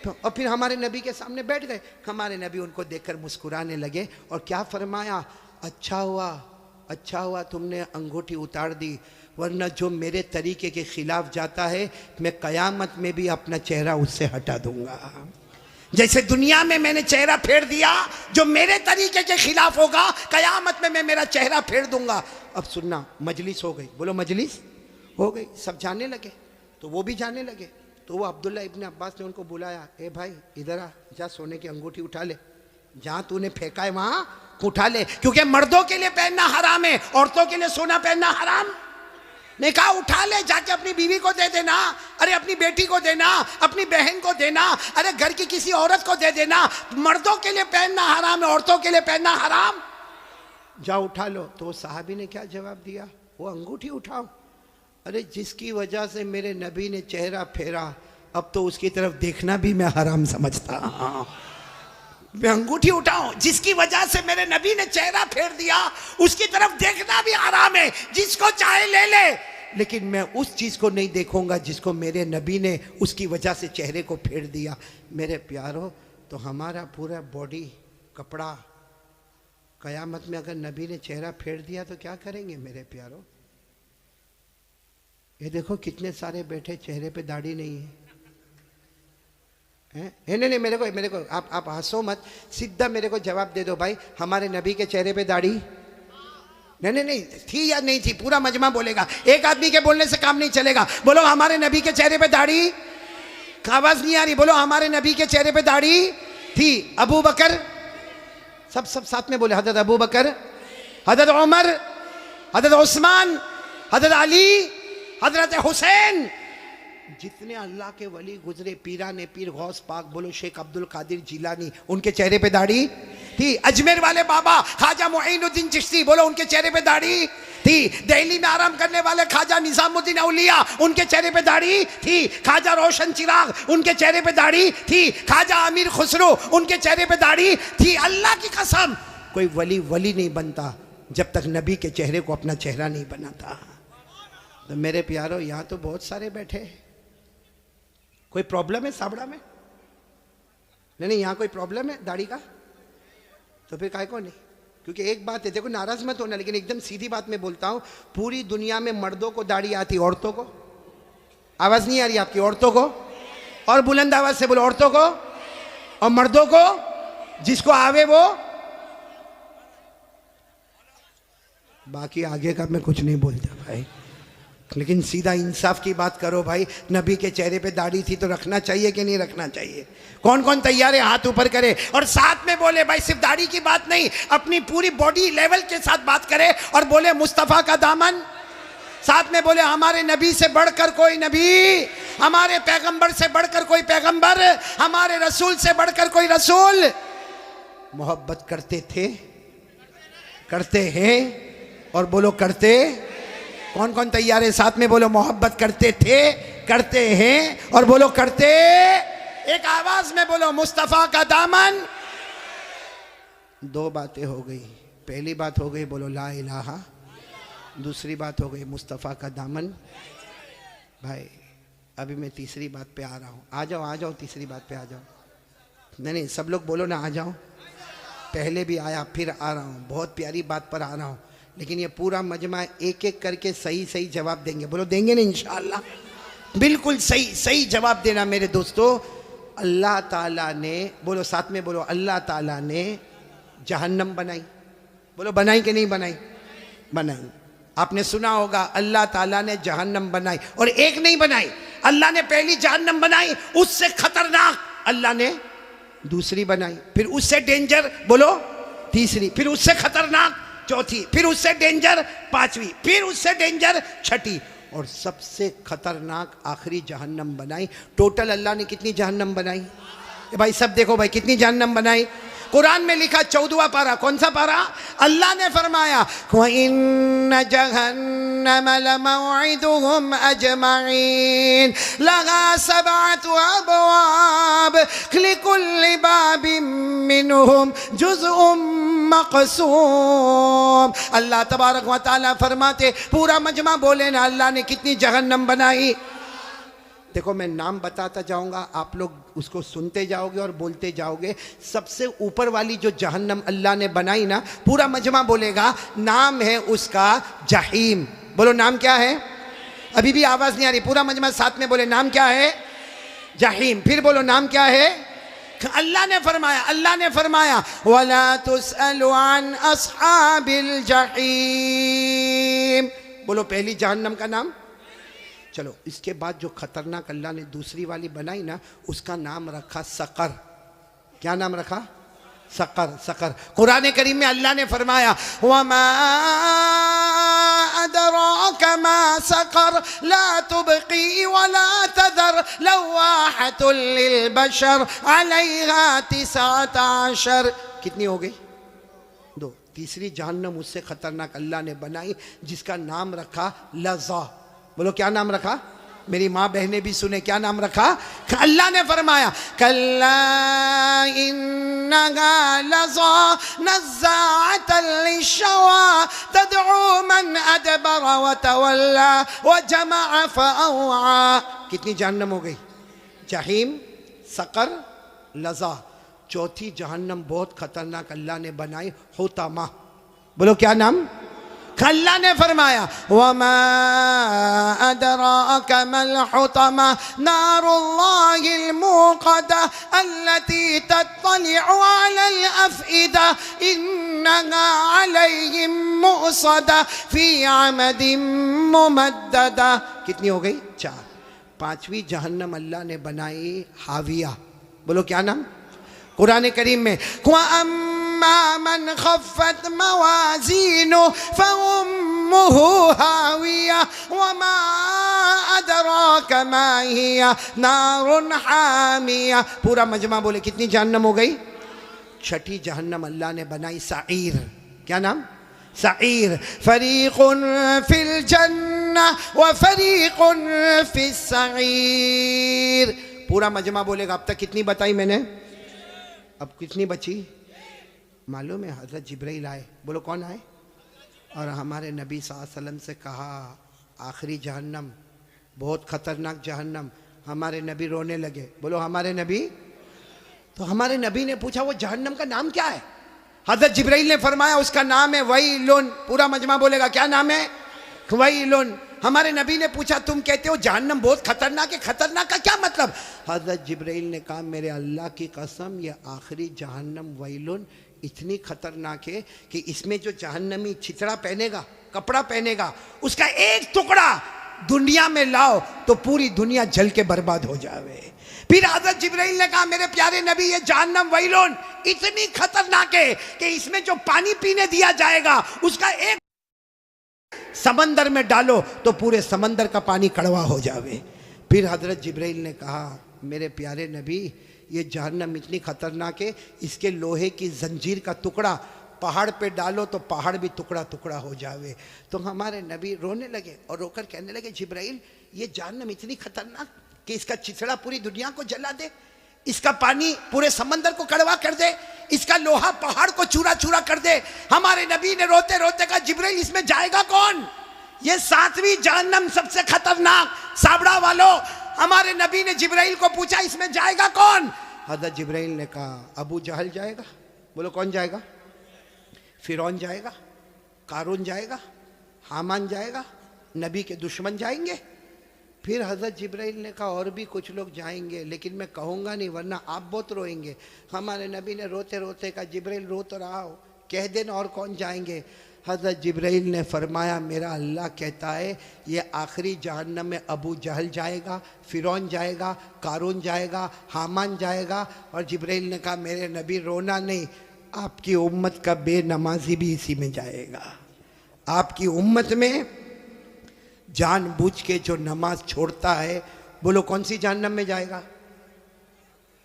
Speaker 1: और फिर हमारे नबी के सामने बैठ गए। हमारे नबी उनको देखकर मुस्कुराने लगे और क्या फरमाया, अच्छा हुआ तुमने अंगूठी उतार दी, वरना जो मेरे तरीके के खिलाफ जाता है मैं कयामत में भी अपना चेहरा उससे हटा दूंगा। जैसे दुनिया में मैंने चेहरा फेर दिया, जो मेरे तरीके के खिलाफ होगा कयामत में मैं मेरा चेहरा फेर दूंगा। अब सुनना, मजलिस हो गई, बोलो मजलिस हो गई, सब जाने लगे, तो वो भी जाने लगे। तो वो अब्दुल्ला इब्ने अब्बास ने उनको बुलाया, ए भाई इधर आ, जा सोने की अंगूठी उठा ले, जहां तूने फेंका है वहां उठा ले, क्योंकि मर्दों के लिए पहनना हराम है, औरतों के लिए सोना पहनना हराम। ने कहा उठा ले, जाके अपनी बीवी को दे देना, अरे अपनी बेटी को देना, अपनी बहन को देना, अरे घर की किसी औरत को दे देना। मर्दों के लिए पहनना हराम है, औरतों के लिए पहनना हराम। जाओ उठा लो। तो वो साहबी ने क्या जवाब दिया, वो अंगूठी उठाओ, अरे जिसकी वजह से मेरे नबी ने चेहरा फेरा, अब तो उसकी तरफ देखना भी मैं हराम समझता। मैं अंगूठी उठाऊं, जिसकी वजह से मेरे नबी ने चेहरा फेर दिया, उसकी तरफ देखना भी हराम है, जिसको चाहे ले ले, लेकिन मैं उस चीज को नहीं देखूंगा जिसको मेरे नबी ने उसकी वजह से चेहरे को फेर दिया। मेरे प्यारो, तो हमारा पूरा बॉडी कपड़ा कयामत में अगर नबी ने चेहरा फेर दिया तो क्या करेंगे मेरे प्यारो। ये देखो कितने सारे बैठे, चेहरे पे दाढ़ी नहीं है, हैं? नहीं मेरे को आप हंसो मत, सीधा मेरे को जवाब दे दो भाई, हमारे नबी के चेहरे पे दाढ़ी नहीं थी या नहीं थी, पूरा मजमा बोलेगा, एक आदमी के बोलने से काम नहीं चलेगा। बोलो हमारे नबी के चेहरे पे दाढ़ी, आवाज नहीं आ रही, बोलो हमारे नबी के चेहरे पे दाढ़ी थी। अबू बकर, सब साथ में बोले, हजरत अबू बकर, हजरत उमर, हजरत उस्मान, हजरत अली, हजरत हुसैन, जितने अल्लाह के वली गुजरे, पीरा ने पीर, गौस पाक, बोलो शेख अब्दुल कादिर जिलानी, उनके चेहरे पे दाढ़ी थी। अजमेर वाले बाबा ख्वाजा मुईनुद्दीन चिश्ती, बोलो उनके चेहरे पे दाढ़ी थी। दिल्ली में आराम करने वाले ख्वाजा निजामुद्दीन औलिया, उनके चेहरे पे दाढ़ी थी। ख्वाजा रोशन चिराग, उनके चेहरे पे दाढ़ी थी। ख्वाजा अमीर खुसरो, उनके चेहरे पे दाढ़ी थी। अल्लाह की कसम, कोई वली नहीं बनता जब तक नबी के चेहरे को अपना चेहरा नहीं बनाता। तो मेरे प्यारो, यहाँ तो बहुत सारे बैठे, कोई प्रॉब्लम है साबड़ा में? नहीं यहाँ कोई प्रॉब्लम है दाढ़ी का? तो फिर काय को नहीं? क्योंकि एक बात है, देखो नाराज मत होना, लेकिन एकदम सीधी बात मैं बोलता हूँ, पूरी दुनिया में मर्दों को दाढ़ी आती, औरतों को? आवाज नहीं आ रही आपकी? औरतों को? और बुलंद आवाज से बोलो, औरतों को और मर्दों को, जिसको आवे वो। बाकी आगे का मैं कुछ नहीं बोलता भाई, लेकिन सीधा इंसाफ की बात करो भाई। नबी के चेहरे पे दाढ़ी थी तो रखना चाहिए कि नहीं रखना चाहिए? कौन कौन तैयार है हाथ ऊपर करे और साथ में बोले भाई, सिर्फ दाढ़ी की बात नहीं, अपनी पूरी बॉडी लेवल के साथ बात करे और बोले मुस्तफ़ा का दामन, साथ में बोले हमारे नबी से बढ़कर कोई नबी, हमारे पैगंबर से बढ़कर कोई पैगंबर, हमारे रसूल से बढ़कर कोई रसूल। मोहब्बत करते थे, करते हैं, और बोलो करते। कौन कौन तैयार है? साथ में बोलो मोहब्बत करते थे, करते हैं, और बोलो करते। एक आवाज में बोलो मुस्तफा का दामन। दो बातें हो गई, पहली बात हो गई बोलो ला इलाहा, दूसरी बात हो गई मुस्तफा का दामन। भाई अभी मैं तीसरी बात पे आ रहा हूँ, आ जाओ तीसरी बात पे आ जाओ। नहीं सब लोग बोलो ना आ जाओ। पहले भी आया, फिर आ रहा हूँ, बहुत प्यारी बात पर आ रहा हूँ, लेकिन ये पूरा मजमा एक एक करके सही जवाब देंगे। बोलो देंगे ना इंशाअल्लाह? बिल्कुल सही जवाब देना मेरे दोस्तों। अल्लाह ताला ने, बोलो साथ में बोलो, अल्लाह ताला ने जहन्नम बनाई। बोलो बनाई कि नहीं बनाई? बनाई। आपने सुना होगा अल्लाह ताला ने जहन्नम बनाई, और एक नहीं बनाई, अल्लाह ने पहली जहन्नम बनाई, उससे खतरनाक अल्लाह ने दूसरी बनाई, फिर उससे डेंजर बोलो तीसरी, फिर उससे खतरनाक चौथी, फिर उससे डेंजर पांचवी, फिर उससे डेंजर छठी, और सबसे खतरनाक आखिरी जहन्नम बनाई। टोटल अल्लाह ने कितनी जहन्नम बनाई? भाई सब देखो भाई, कितनी जहन्नम बनाई? कुरान में लिखा 14वां पारा, कौन सा पारा? अल्लाह ने फरमाया इन्न जहन्नम लमौइदुहुम अजमईन लहा सबअतु अबवाब लिकुल्लि बाबिन मिनहुम जुज़उम मक़सूम। अल्लाह तबारक व तआला फरमाते, पूरा मजमा बोले ना, अल्लाह ने कितनी जहन्नम बनाई। देखो मैं नाम बताता जाऊंगा, आप लोग उसको सुनते जाओगे और बोलते जाओगे। सबसे ऊपर वाली जो जहन्नम अल्लाह ने बनाई ना, पूरा मजमा बोलेगा, नाम है उसका जहीम। बोलो नाम क्या है? अभी भी आवाज नहीं आ रही, पूरा मजमा साथ में बोले, नाम क्या है? जहीम। फिर बोलो नाम क्या है? अल्लाह ने फरमाया वला तुसअलु अन अस्हाबिल जहीम। बोलो पहली जहन्नम का नाम। चलो इसके बाद जो खतरनाक अल्लाह ने दूसरी वाली बनाई ना, उसका नाम रखा सकर। क्या नाम रखा? सकर। सकर। कुरान करीम में अल्लाह ने फरमाया वमा अदराका मा सकर ला तुबकी वला तदर लवाहतुल लिलबशर अलैहा 19। कितनी हो गई? 2। तीसरी जहन्नम उससे खतरनाक अल्लाह ने बनाई, जिसका नाम रखा लज़ा। बोलो क्या नाम रखा? मेरी माँ बहनें भी सुने, क्या नाम रखा? अल्लाह ने फरमाया कल्ला इन्नहा लज़ा नज़्ज़ाअतन लिश्शवा तदउ मन अदबर व तवल्ला व जमअ फअवा। कितनी जहन्नम हो गई? जहीम, सकर, लज़ा। चौथी जहन्नम बहुत खतरनाक अल्लाह ने बनाई, हुतमा। बोलो क्या नाम? अल्लाह ने फरमाया वमा अदराका मल हुतमा नारुल्लाहिल मूक़दा अल्लती तत्तलिउ अलल अफ़इदा इन्नहा अलैहिम मुअसदा फ़ी अमदिन मुमद्ददा। कितनी हो गई? 4। 5वीं जहन्नम अल्लाह ने बनाई हाविया। बोलो क्या नाम? कुरान करीम में मन खफ़्फ़त मवाज़ीनु फ़उम्मुहु हाविया वमा अदराका मा हिया नारुन हामिया। पूरा मजमा बोले कितनी जहन्नम हो गई? 6ठी जहन्नम अल्लाह ने बनाई सईर। क्या नाम? सईर। फ़रीक़ुन फ़िल जन्नह व फ़रीक़ुन फ़िस सईर। पूरा मजमा बोलेगा। अब तक कितनी बताई मैंने? अब कितनी बची? मालूम है? हज़रत जिब्राइल आए। बोलो कौन आए? और हमारे नबी सल्लल्लाहु अलैहि वसल्लम से कहा आखिरी जहन्नम बहुत खतरनाक जहन्नम। हमारे नबी रोने लगे। बोलो हमारे नबी। तो हमारे नबी ने पूछा वो जहन्नम का नाम क्या है? हज़रत जिब्राइल ने फरमाया उसका नाम है वैलुन। पूरा मजमा बोलेगा क्या नाम है? वैलुन। हमारे नबी ने पूछा तुम कहते हो जहन्नम बहुत खतरनाक है, खतरनाक का क्या मतलब? हज़रत जिब्राइल ने कहा मेरे अल्लाह की कसम ये आखिरी जहन्नम वैलुन इतनी खतरनाक है कि इसमें जो जहन्नमी छितड़ा पहनेगा, कपड़ा पहनेगा, उसका एक टुकड़ा दुनिया में लाओ तो पूरी दुनिया जल के बर्बाद हो जावे। फिर हज़रत जिब्राइल ने कहा मेरे प्यारे नबी ये जहन्नम वैलुन इतनी खतरनाक है कि इसमें जो पानी पीने दिया जाएगा उसका एक समंदर में डालो तो पूरे समंदर का पानी कड़वा हो जावे। फिर हज़रत जिब्राइल ने कहा मेरे प्यारे नबी ये जहन्नम इतनी खतरनाक है इसके लोहे की जंजीर का टुकड़ा पहाड़ पे डालो तो पहाड़ भी टुकड़ा टुकड़ा हो जावे। तो हमारे नबी रोने लगे और रोकर कहने लगे जिब्राइल ये जहन्नम इतनी खतरनाक कि इसका चिथड़ा पूरी दुनिया को जला दे, इसका पानी पूरे समंदर को कड़वा कर दे, इसका लोहा पहाड़ को चूरा चूरा कर दे। हमारे नबी ने रोते रोते कहा जिब्राइल इसमें जाएगा कौन? ये 7वीं जहन्नम सबसे खतरनाक। साबड़ा वालों हमारे नबी ने जिब्राइल को पूछा इसमें जाएगा कौन? हज़रत जिब्राइल ने कहा अबू जहल जाएगा। बोलो कौन जाएगा? फिरौन जाएगा, कारून जाएगा, हामान जाएगा, नबी के दुश्मन जाएंगे। फिर हज़रत जिब्राइल ने कहा और भी कुछ लोग जाएंगे, लेकिन मैं कहूँगा नहीं वरना आप बहुत रोएंगे। हमारे नबी ने रोते रोते कहा जिब्राइल रो तो रहा हो, कह देना और कौन जाएंगे। हज़रत जिब्राइल ने फरमाया मेरा अल्लाह कहता है ये आखिरी जहन्नम में अबू जहल जाएगा, फ़िरौन जाएगा, कारून जाएगा, हामान जाएगा। और जिब्राइल ने कहा मेरे नबी रोना नहीं, आपकी उम्मत का बेनमाजी भी इसी में जाएगा। आपकी उम्मत में जानबूझ के जो नमाज छोड़ता है, बोलो कौन सी जहन्नम में जाएगा?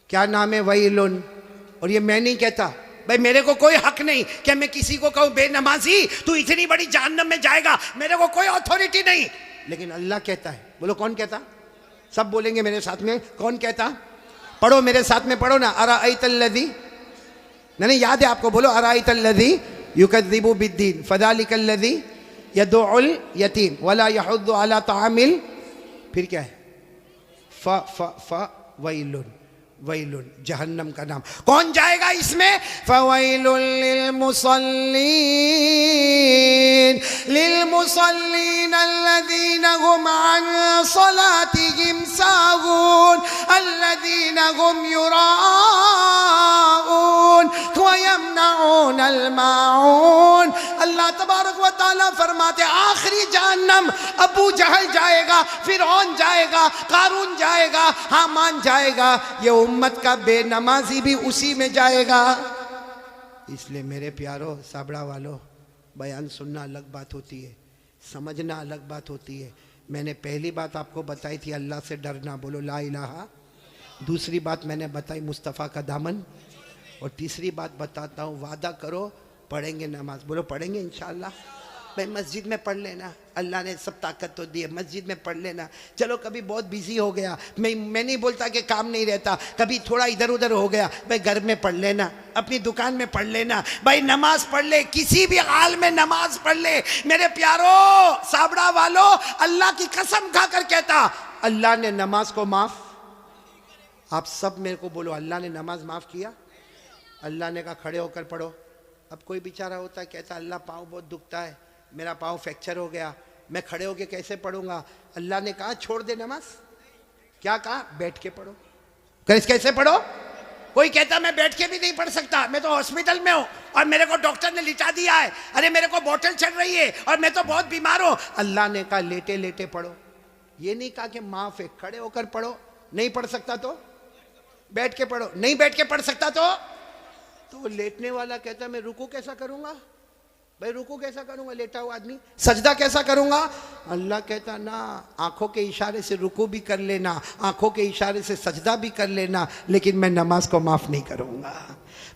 Speaker 1: क्या नाम है? वैलुन। और ये मैं नहीं कहता भाई, मेरे को कोई हक नहीं कि मैं किसी को कहूँ बेनमाजी तू इतनी बड़ी जहन्नम में जाएगा, मेरे को कोई अथॉरिटी नहीं, लेकिन अल्लाह कहता है। बोलो कौन कहता? सब बोलेंगे मेरे साथ में, कौन कहता? पढ़ो मेरे साथ में, पढ़ो ना। अराअयतल्लज़ी, नहीं याद है आपको, बोलो अराअयतल्लज़ी युकज़्ज़िबु बिद्दीन फ़ज़ालिकल्लज़ी यदउल यतीम वला यहुद्दु अला तामिल, फिर क्या है? वैलुन, वैलुन जहन्नम का नाम। कौन जाएगा इसमें? फ़वैलुन लिलमुसल्लीन, लिलमुसल्लीन अल्लज़ीना हुम अन सलातिहिम साहून अल्लज़ीना हुम युराऊन व यमनऊनल माऊन। अल्लाह तबारक व तआला फरमाते आखिरी जहन्नम अबू जहल जाएगा, फिरौन जाएगा, कारून जाएगा, हामान जाएगा, ये उम्मत का बेनमाजी भी उसी में जाएगा। इसलिए मेरे प्यारो साबड़ा वालों, बयान सुनना अलग बात होती है, समझना अलग बात होती है। मैंने पहली बात आपको बताई थी अल्लाह से डरना, बोलो ला इलाहा। दूसरी बात मैंने बताई मुस्तफ़ा का दामन। और तीसरी बात बताता हूँ, वादा करो पढ़ेंगे नमाज, बोलो पढ़ेंगे इंशाअल्लाह। भाई मस्जिद में पढ़ लेना, अल्लाह ने सब ताकत तो दी है, मस्जिद में पढ़ लेना। चलो कभी बहुत बिजी हो गया, मैं नहीं बोलता कि काम नहीं रहता, कभी थोड़ा इधर उधर हो गया, भाई घर में पढ़ लेना, अपनी दुकान में पढ़ लेना, भाई नमाज पढ़ ले, किसी भी हाल में नमाज पढ़ ले। मेरे प्यारो साबड़ा वालों, अल्लाह की कसम खाकर कहता अल्लाह ने नमाज को माफ, आप सब मेरे को बोलो अल्लाह ने नमाज माफ किया। अल्लाह ने कहा खड़े होकर पढ़ो। अब कोई बेचारा होता है कहता अल्लाह पाँव बहुत दुखता है, मेरा पाँव फ्रैक्चर हो गया, मैं खड़े होके कैसे पढ़ूंगा? अल्लाह ने कहा छोड़ दे नमाज। क्या कहा? बैठ के पढ़ो। कैसे पढ़ो? कोई कहता मैं बैठ के भी नहीं पढ़ सकता, मैं तो हॉस्पिटल में हूँ और मेरे को डॉक्टर ने लिटा दिया है, अरे मेरे को बोतल चढ़ रही है और मैं तो बहुत बीमार हूँ। अल्लाह ने कहा लेटे लेटे पढ़ो। ये नहीं कहा कि माफ है, खड़े होकर पढ़ो। नहीं पढ़ सकता तो बैठ के पढ़ो, नहीं बैठ के पढ़ सकता तो लेटने वाला कहता मैं रुकू कैसा करूंगा? भाई रुकू कैसा करूंगा? लेटा हुआ आदमी सजदा कैसा करूंगा? अल्लाह कहता ना, आंखों के इशारे से रुकू भी कर लेना, आंखों के इशारे से सजदा भी कर लेना, लेकिन मैं नमाज को माफ नहीं करूंगा।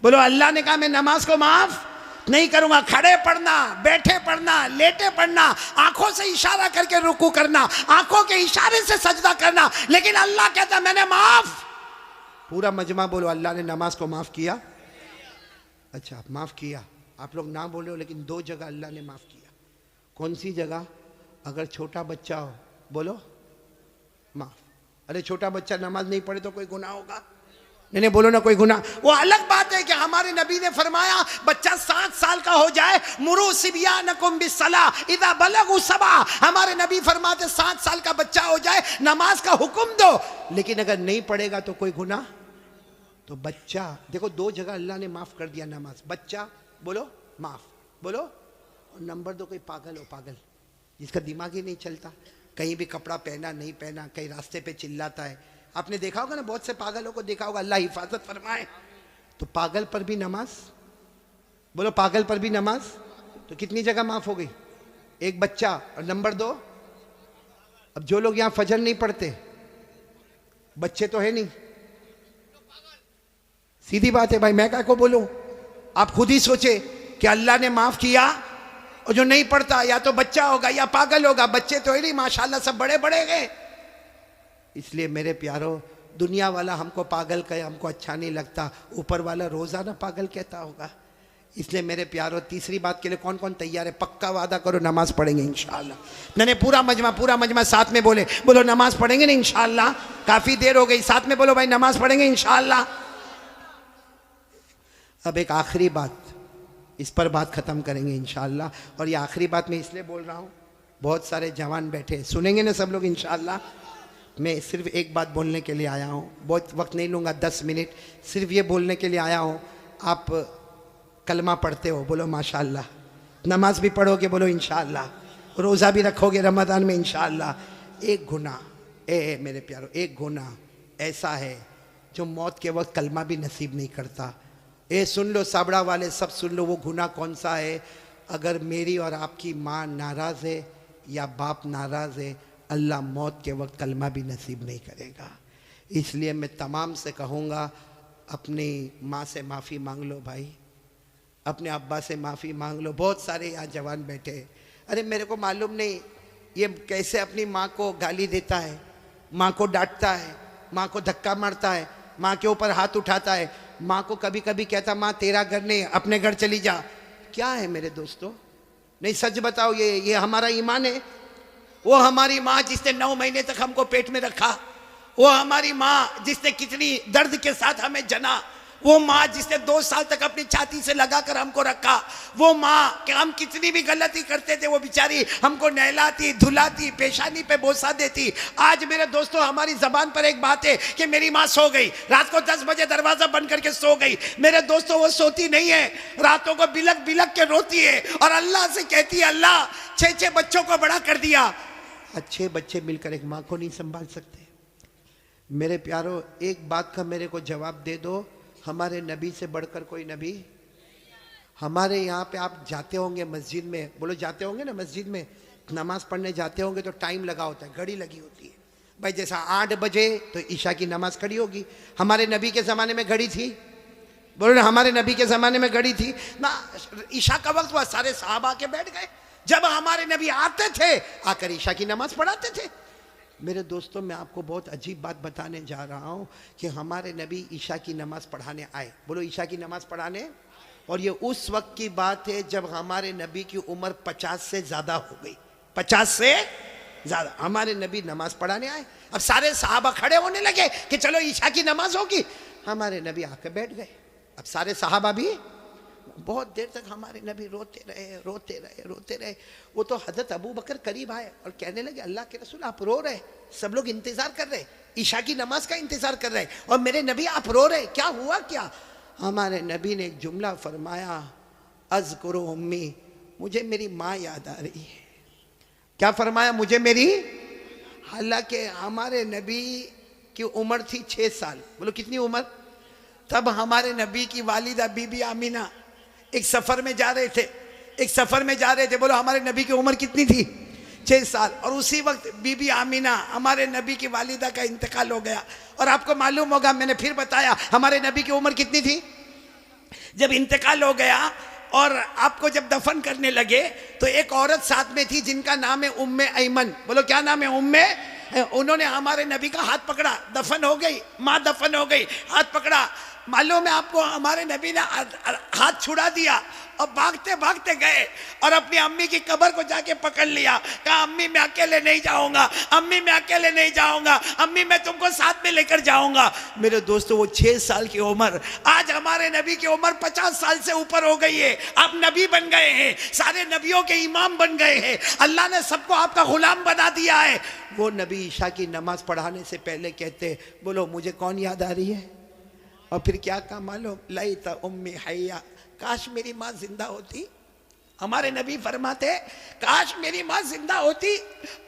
Speaker 1: बोलो अल्लाह ने कहा मैं नमाज को माफ नहीं करूंगा। खड़े पढ़ना, बैठे पढ़ना, लेटे पढ़ना, आंखों से इशारा करके रुकू करना, आंखों के इशारे से सजदा करना, लेकिन अल्लाह कहता मैंने माफ। पूरा मजमा बोलो अल्लाह ने नमाज को माफ किया। अच्छा माफ किया, आप लोग ना बोले हो, लेकिन दो जगह अल्लाह ने माफ किया। कौन सी जगह? अगर छोटा बच्चा हो, बोलो माफ। अरे छोटा बच्चा नमाज नहीं पढ़े तो कोई गुनाह होगा? नहीं बोलो ना कोई गुनाह। वो अलग बात है कि हमारे नबी ने फरमाया बच्चा 7 साल का हो जाए, मुरू सिबियानकुम बिस्सलाह इदा बलगु सबा। हमारे नबी फरमाते 7 साल का बच्चा हो जाए नमाज का हुक्म दो, लेकिन अगर नहीं पढ़ेगा तो कोई गुनाह? तो बच्चा देखो, दो जगह अल्लाह ने माफ कर दिया नमाज। बच्चा बोलो माफ, बोलो। और नंबर 2 कोई पागल हो, पागल जिसका दिमाग ही नहीं चलता, कहीं भी कपड़ा पहना नहीं पहना, कहीं रास्ते पे चिल्लाता है। आपने देखा होगा ना, बहुत से पागलों को देखा होगा, अल्लाह हिफाजत फरमाए। तो पागल पर भी नमाज, बोलो पागल पर भी नमाज। तो कितनी जगह माफ हो गई? एक बच्चा। और नंबर 2, अब जो लोग यहाँ फजर नहीं पढ़ते, बच्चे तो है नहीं, सीधी बात है भाई, मैं क्या को बोलूं? आप खुद ही सोचे कि अल्लाह ने माफ किया, और जो नहीं पढ़ता या तो बच्चा होगा या पागल होगा। बच्चे तो है नहीं, माशाल्लाह सब बड़े बड़े हैं। इसलिए मेरे प्यारो, दुनिया वाला हमको पागल कहे, हमको अच्छा नहीं लगता, ऊपर वाला रोजाना पागल कहता होगा। इसलिए मेरे प्यारो, तीसरी बात के लिए कौन कौन तैयार है? पक्का वादा करो नमाज पढ़ेंगे इंशाअल्लाह। मैंने पूरा मजमा साथ में बोले, बोलो नमाज पढ़ेंगे ना इंशाअल्लाह। काफी देर हो गई, साथ में बोलो भाई नमाज पढ़ेंगे इंशाअल्लाह। अब एक आखिरी बात, इस पर बात खत्म करेंगे इंशाअल्लाह। और ये आखिरी बात मैं इसलिए बोल रहा हूँ, बहुत सारे जवान बैठे, सुनेंगे ना सब लोग इंशाअल्लाह। मैं सिर्फ एक बात बोलने के लिए आया हूँ, बहुत वक्त नहीं लूँगा, 10 मिनट सिर्फ ये बोलने के लिए आया हूँ। आप कलमा पढ़ते हो, बोलो माशाअल्लाह। नमाज भी पढ़ोगे, बोलो इंशाअल्लाह। रोज़ा भी रखोगे रमज़ान में इंशाअल्लाह। एक गुनाह, मेरे प्यारो, एक गुनाह ऐसा है जो मौत के वक्त कलमा भी नसीब नहीं करता। सुन लो साबड़ा वाले, सब सुन लो, वो गुनाह कौन सा है? अगर मेरी और आपकी माँ नाराज़ है या बाप नाराज़ है, अल्लाह मौत के वक्त कलमा भी नसीब नहीं करेगा। इसलिए मैं तमाम से कहूँगा, अपनी माँ से माफ़ी मांग लो भाई, अपने अब्बा से माफ़ी मांग लो। बहुत सारे यहाँ जवान बैठे, अरे मेरे को मालूम नहीं ये कैसे अपनी माँ को गाली देता है, माँ को डांटता है, माँ को धक्का मारता है, माँ के ऊपर हाथ उठाता है, माँ को कभी कभी कहता माँ तेरा घर नहीं, अपने घर चली जा। क्या है मेरे दोस्तों? नहीं सच बताओ, ये हमारा ईमान है? वो हमारी माँ जिसने 9 महीने तक हमको पेट में रखा, वो हमारी माँ जिसने कितनी दर्द के साथ हमें जना, वो माँ जिसने 2 साल तक अपनी छाती से लगाकर हमको रखा, वो माँ कि हम कितनी भी गलती करते थे वो बेचारी हमको नहलाती, धुलाती, पेशानी पे बोसा देती। आज मेरे दोस्तों हमारी जबान पर एक बात है कि मेरी माँ सो गई, रात को 10 बजे दरवाजा बंद करके सो गई। मेरे दोस्तों वो सोती नहीं है, रातों को बिलक बिलक के रोती है और अल्लाह से कहती है अल्लाह 6 बच्चों को बड़ा कर दिया। 6 बच्चे मिलकर एक माँ को नहीं संभाल सकते। मेरे प्यारो, एक बात का मेरे को जवाब दे दो, हमारे नबी से बढ़कर कोई नबी? हमारे यहाँ पे आप जाते होंगे मस्जिद में, बोलो जाते होंगे ना, मस्जिद में नमाज पढ़ने जाते होंगे तो टाइम लगा होता है, घड़ी लगी होती है भाई। जैसा 8 बजे तो ईशा की नमाज खड़ी होगी। हमारे नबी के ज़माने में घड़ी थी? बोलो ना, हमारे नबी के ज़माने में घड़ी थी ना? ईशा का वक्त हुआ, सारे साहबा के बैठ गए। जब हमारे नबी आते थे, आकर ईशा की नमाज पढ़ाते थे। मेरे दोस्तों, मैं आपको बहुत अजीब बात बताने जा रहा हूँ कि हमारे नबी ईशा की नमाज़ पढ़ाने आए। बोलो ईशा की नमाज़ पढ़ाने। और ये उस वक्त की बात है जब हमारे नबी की उम्र 50 से ज़्यादा हो गई, 50 से ज़्यादा। हमारे नबी नमाज़ पढ़ाने आए। अब सारे सहाबा खड़े होने लगे कि चलो ईशा की नमाज़ होगी। हमारे नबी आके बैठ गए। अब सारे सहाबा भी बहुत देर तक हमारे नबी रोते रहे, रोते रहे, रोते रहे। वो तो हज़रत अबू बकर करीब आए और कहने लगे अल्लाह के रसूल आप रो रहे, सब लोग इंतज़ार कर रहे, ईशा की नमाज का इंतज़ार कर रहे, और मेरे नबी आप रो रहे, क्या हुआ क्या? हमारे नबी ने एक जुमला फरमाया, अज़कुरु उम्मी, मुझे मेरी माँ याद आ रही है। क्या फरमाया? मुझे मेरी। हालांकि हमारे नबी की उम्र थी 6 साल। बोलो कितनी उम्र? तब हमारे नबी की वालिदा बीबी आमीना एक सफ़र में जा रहे थे, एक सफ़र में जा रहे थे। बोलो हमारे नबी की उम्र कितनी थी? 6 साल। और उसी वक्त बीबी आमीना हमारे नबी की वालिदा का इंतकाल हो गया। और आपको मालूम होगा, मैंने फिर बताया, हमारे नबी की उम्र कितनी थी जब इंतकाल हो गया? और आपको जब दफन करने लगे तो एक औरत साथ में थी जिनका नाम है उम्मे ऐमन। बोलो क्या नाम है? उम्मे। उन्होंने हमारे नबी का हाथ पकड़ा, दफन हो गई माँ, दफन हो गई, हाथ पकड़ा। मालूम है आपको, हमारे नबी ने हाथ छुड़ा दिया और भागते भागते गए और अपनी अम्मी की कब्र को जाके पकड़ लिया। कहा अम्मी मैं अकेले नहीं जाऊंगा, अम्मी मैं अकेले नहीं जाऊंगा, अम्मी मैं तुमको साथ में लेकर जाऊंगा। मेरे दोस्तों, वो 6 साल की उम्र, आज हमारे नबी की उम्र 50 साल से ऊपर हो गई है। आप नबी बन गए हैं, सारे नबियों के इमाम बन गए हैं, अल्लाह ने सबको आपका गुलाम बना दिया है। वो नबी ईशा की नमाज पढ़ाने से पहले कहते, बोलो मुझे कौन याद आ रही है? और फिर क्या कहा मालूम? लैता उम्मी हय्या, काश मेरी माँ जिंदा होती। हमारे नबी फरमाते, काश मेरी माँ जिंदा होती,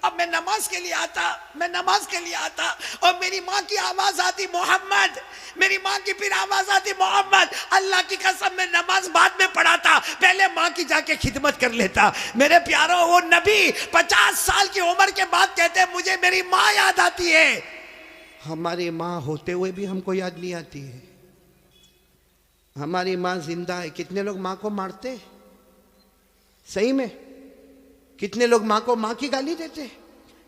Speaker 1: अब मैं नमाज के लिए आता, मैं नमाज के लिए आता और मेरी माँ की आवाज आती मोहम्मद, मेरी माँ की फिर आवाज आती मोहम्मद। अल्लाह की कसम, मैं नमाज बाद में पढ़ाता, पहले माँ की जाके खिदमत कर लेता। मेरे प्यारो, वो नबी 50 साल की उम्र के बाद कहते मुझे मेरी माँ याद आती है। हमारी माँ होते हुए भी हमको याद नहीं आती है। हमारी माँ जिंदा है। कितने लोग माँ को मारते? सही में कितने लोग माँ को माँ की गाली देते?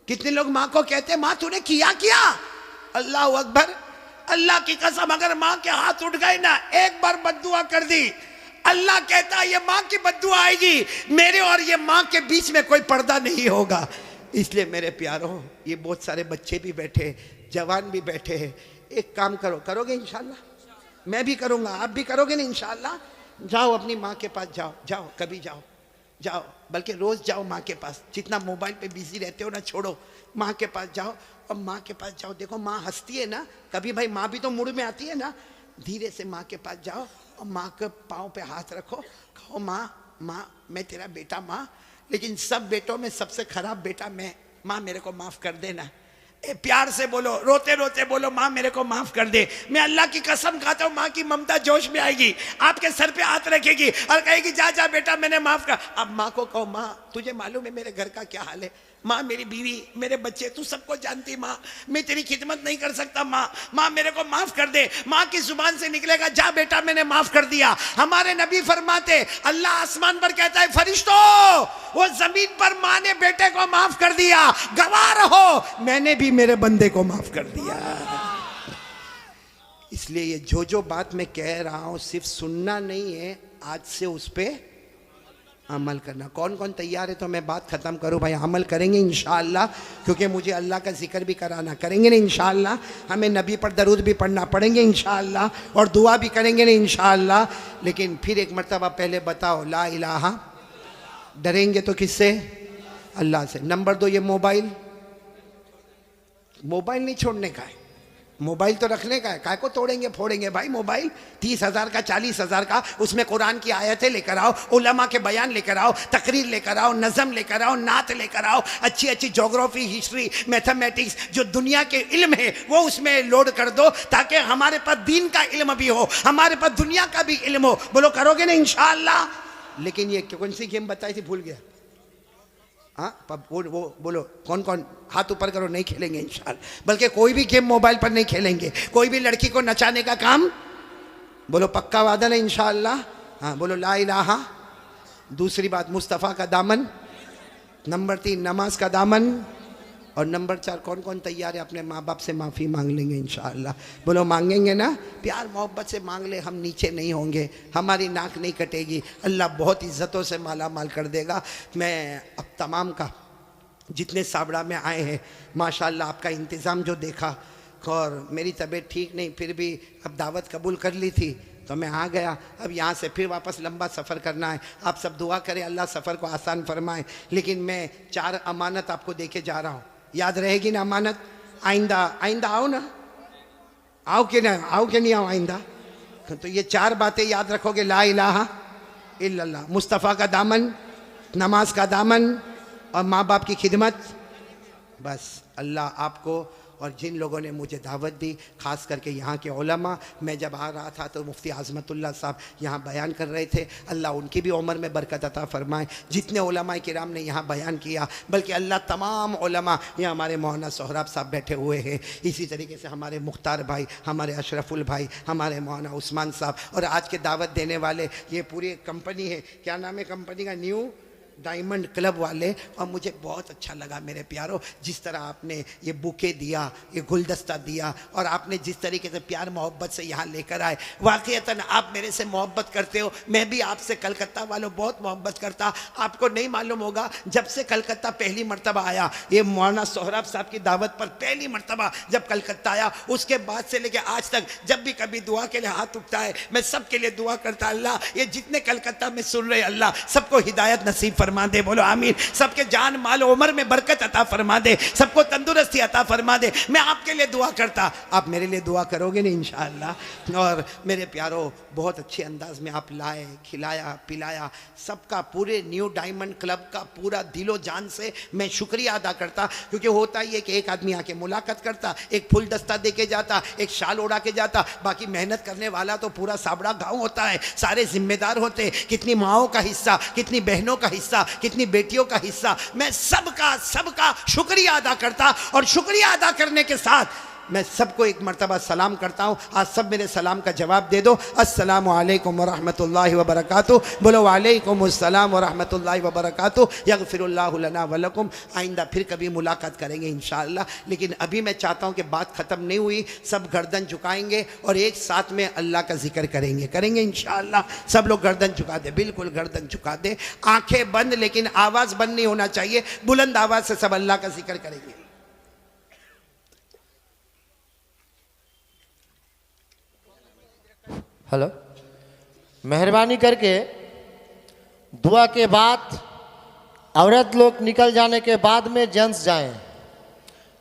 Speaker 1: कितने लोग माँ को कहते माँ तूने किया क्या? अल्लाह अकबर, अल्लाह की कसम, अगर माँ के हाथ उठ गए ना, एक बार बद्दुआ कर दी, अल्लाह कहता ये माँ की बद्दुआ आएगी, मेरे और ये माँ के बीच में कोई पर्दा नहीं होगा। इसलिए मेरे प्यारों, ये बहुत सारे बच्चे भी बैठे, जवान भी बैठे हैं, एक काम करो, करोगे इंशाल्लाह? मैं भी करूँगा, आप भी करोगे ना इंशाल्लाह? जाओ अपनी माँ के पास, जाओ जाओ, कभी जाओ, जाओ, बल्कि रोज़ जाओ माँ के पास। जितना मोबाइल पे बिजी रहते हो ना, छोड़ो, माँ के पास जाओ और माँ के पास जाओ, देखो माँ हंसती है ना, कभी भाई माँ भी तो मूड में आती है ना, धीरे से माँ के पास जाओ और माँ के पाँव पे हाथ रखो, कहो माँ माँ मैं तेरा बेटा माँ, लेकिन सब बेटों में सबसे खराब बेटा मैं, माँ मेरे को माफ कर देना। प्यार से बोलो, रोते रोते बोलो माँ मेरे को माफ कर दे। मैं अल्लाह की कसम खाता हूँ माँ की ममता जोश में आएगी, आपके सर पे हाथ रखेगी और कहेगी जा जा बेटा मैंने माफ कर। अब माँ को कहो माँ तुझे मालूम है मेरे घर का क्या हाल है, माँ मेरी बीवी मेरे बच्चे तू सबको जानती माँ, मैं तेरी खिदमत नहीं कर सकता माँ, माँ मेरे को माफ कर दे। माँ की जुबान से निकलेगा जा बेटा मैंने माफ कर दिया। हमारे नबी फरमाते अल्लाह आसमान पर कहता है फरिश्तों वो जमीन पर माँ ने बेटे को माफ कर दिया, गवाह रहो मैंने भी मेरे बंदे को माफ कर दिया। इसलिए ये जो बात मैं कह रहा हूं सिर्फ सुनना नहीं है, आज से उस पर अमल करना। कौन कौन तैयार है तो मैं बात खत्म करूं भाई? अमल करेंगे इंशाअल्लाह, क्योंकि मुझे अल्लाह का जिक्र भी कराना, करेंगे ना इंशाअल्लाह। हमें नबी पर दरूद भी पढ़ना पड़ेंगे इंशाअल्लाह, और दुआ भी करेंगे ना इंशाअल्लाह। लेकिन फिर एक मरतबा पहले बताओ ला इलाहा, डरेंगे तो किससे? अल्लाह से। नंबर 2 ये मोबाइल नहीं छोड़ने का है, मोबाइल तो रखने का है, काय को तोड़ेंगे फोड़ेंगे भाई मोबाइल? 30,000 का 40,000 का, उसमें कुरान की आयतें लेकर आओ, उलमा के बयान लेकर आओ, तकरीर लेकर आओ, नज़म लेकर आओ, नात लेकर आओ, अच्छी अच्छी ज्योग्राफी हिस्ट्री मैथमेटिक्स जो दुनिया के इल्म है वो उसमें लोड कर दो, ताकि हमारे पास दीन का इल्म भी हो, हमारे पास दुनिया का भी इल्म हो। बोलो करोगे ना इंशाअल्लाह? लेकिन ये कौन सी गेम बताई थी भूल गया। हाँ वो बोलो कौन कौन, हाथ ऊपर करो। नहीं खेलेंगे इंशाअल्लाह, बल्कि कोई भी गेम मोबाइल पर नहीं खेलेंगे, कोई भी लड़की को नचाने का काम। बोलो पक्का वादा ना इंशाअल्लाह? हाँ बोलो ला इलाहा। दूसरी बात मुस्तफ़ा का दामन, नंबर 3 नमाज का दामन, और नंबर 4 कौन कौन तैयार है अपने माँ बाप से माफ़ी मांग लेंगे इंशाअल्लाह? बोलो मांगेंगे ना? प्यार मोहब्बत से मांग ले, हम नीचे नहीं होंगे, हमारी नाक नहीं कटेगी, अल्लाह बहुत इज़्ज़तों से माला माल कर देगा। मैं अब तमाम का जितने साबड़ा में आए हैं माशाअल्लाह आपका इंतज़ाम जो देखा, और मेरी तबीयत ठीक नहीं फिर भी अब दावत कबूल कर ली थी तो मैं आ गया। अब यहाँ से फिर वापस लंबा सफ़र करना है, आप सब दुआ करें अल्लाह सफ़र को आसान फरमाए। लेकिन मैं 4 अमानत आपको दे के जा रहा हूँ, याद रहेगी ना अमानत? आइंदा आओ ना, आओ कि ना आओ कि नहीं आओ आइंदा? तो ये 4 बातें याद रखोगे, ला इलाहा इल्लल्लाह, मुस्तफ़ा का दामन, नमाज का दामन और माँ बाप की खिदमत। बस अल्लाह आपको और जिन लोगों ने मुझे दावत दी, ख़ास करके यहाँ के उलमा, मैं जब आ रहा था तो मुफ्ती आज़मतुल्लाह साहब यहाँ बयान कर रहे थे, अल्लाह उनकी भी उम्र में बरकत अता फरमाए। जितने उलमा किराम ने यहाँ बयान किया, बल्कि अल्लाह तमाम उलमा, यहाँ हमारे मौलाना सोहराब साहब बैठे हुए हैं, इसी तरीके से हमारे मुख्तार भाई, हमारे अशरफुल भाई, हमारे मौलाना उस्मान साहब, और आज के दावत देने वाले ये पूरी कंपनी है, क्या नाम है कंपनी का? न्यू डायमंड क्लब वाले। और मुझे बहुत अच्छा लगा मेरे प्यारों, जिस तरह आपने ये बुके दिया, ये गुलदस्ता दिया, और आपने जिस तरीके से प्यार मोहब्बत से यहाँ लेकर आए, वाक़ईतन आप मेरे से मोहब्बत करते हो, मैं भी आपसे कलकत्ता वालों बहुत मोहब्बत करता। आपको नहीं मालूम होगा, जब से कलकत्ता पहली मरतबा आया, ये मौलाना सोहराब साहब की दावत पर पहली मरतबा जब कलकत्ता आया, उसके बाद से लेकर आज तक जब भी कभी दुआ के लिए हाथ उठता है, मैं सबके लिए दुआ करता, अल्लाह ये जितने कलकत्ता में सुन रहे अल्लाह सबको हिदायत नसीब फरमा दे। बोलो आमीन। सबके जान माल उम्र में बरकत अता फरमा दे, सबको तंदुरुस्ती अता फरमा दे। मैं आपके लिए दुआ करता, आप मेरे लिए दुआ करोगे ना इंशाअल्लाह। और मेरे प्यारों, बहुत अच्छे अंदाज में आप लाए, खिलाया पिलाया, सबका पूरे न्यू डायमंड क्लब का पूरा दिलो जान से मैं शुक्रिया अदा करता। क्योंकि होता ही है कि एक आदमी आके मुलाकात करता, एक फूल दस्ता दे के जाता, एक शाल उड़ा के जाता, बाकी मेहनत करने वाला तो पूरा साबड़ा गाँव होता है, सारे जिम्मेदार होते, कितनी माओं का हिस्सा, कितनी बहनों का हिस्सा, कितनी बेटियों का हिस्सा। मैं सबका शुक्रिया अदा करता, और शुक्रिया अदा करने के साथ मैं सबको एक मरतबा सलाम करता हूँ। आज सब मेरे सलाम का जवाब दे दो, अस्सलामु अलैकुम व रहमतुल्लाहि व बरकातुहू। बोलो वालेकुम अस्सलाम व रहमतुल्लाहि व बरकातुहू। यगफिरुल्लाहु लना व लकुम। आइंदा फिर कभी मुलाकात करेंगे इंशाअल्लाह। लेकिन अभी मैं चाहता हूँ कि बात ख़त्म नहीं हुई, सब गर्दन झुकाएंगे और एक साथ में अल्लाह का जिक्र करेंगे इंशाअल्लाह। सब लोग गर्दन झुका दे, बिल्कुल गर्दन झुका दे, आंखें बंद, लेकिन आवाज़ बंद नहीं होना चाहिए, बुलंद आवाज़ से सब अल्लाह का जिक्र करेंगे।
Speaker 2: हेलो, मेहरबानी करके दुआ के बाद औरत लोग निकल जाने के बाद में जेंट्स जाएं।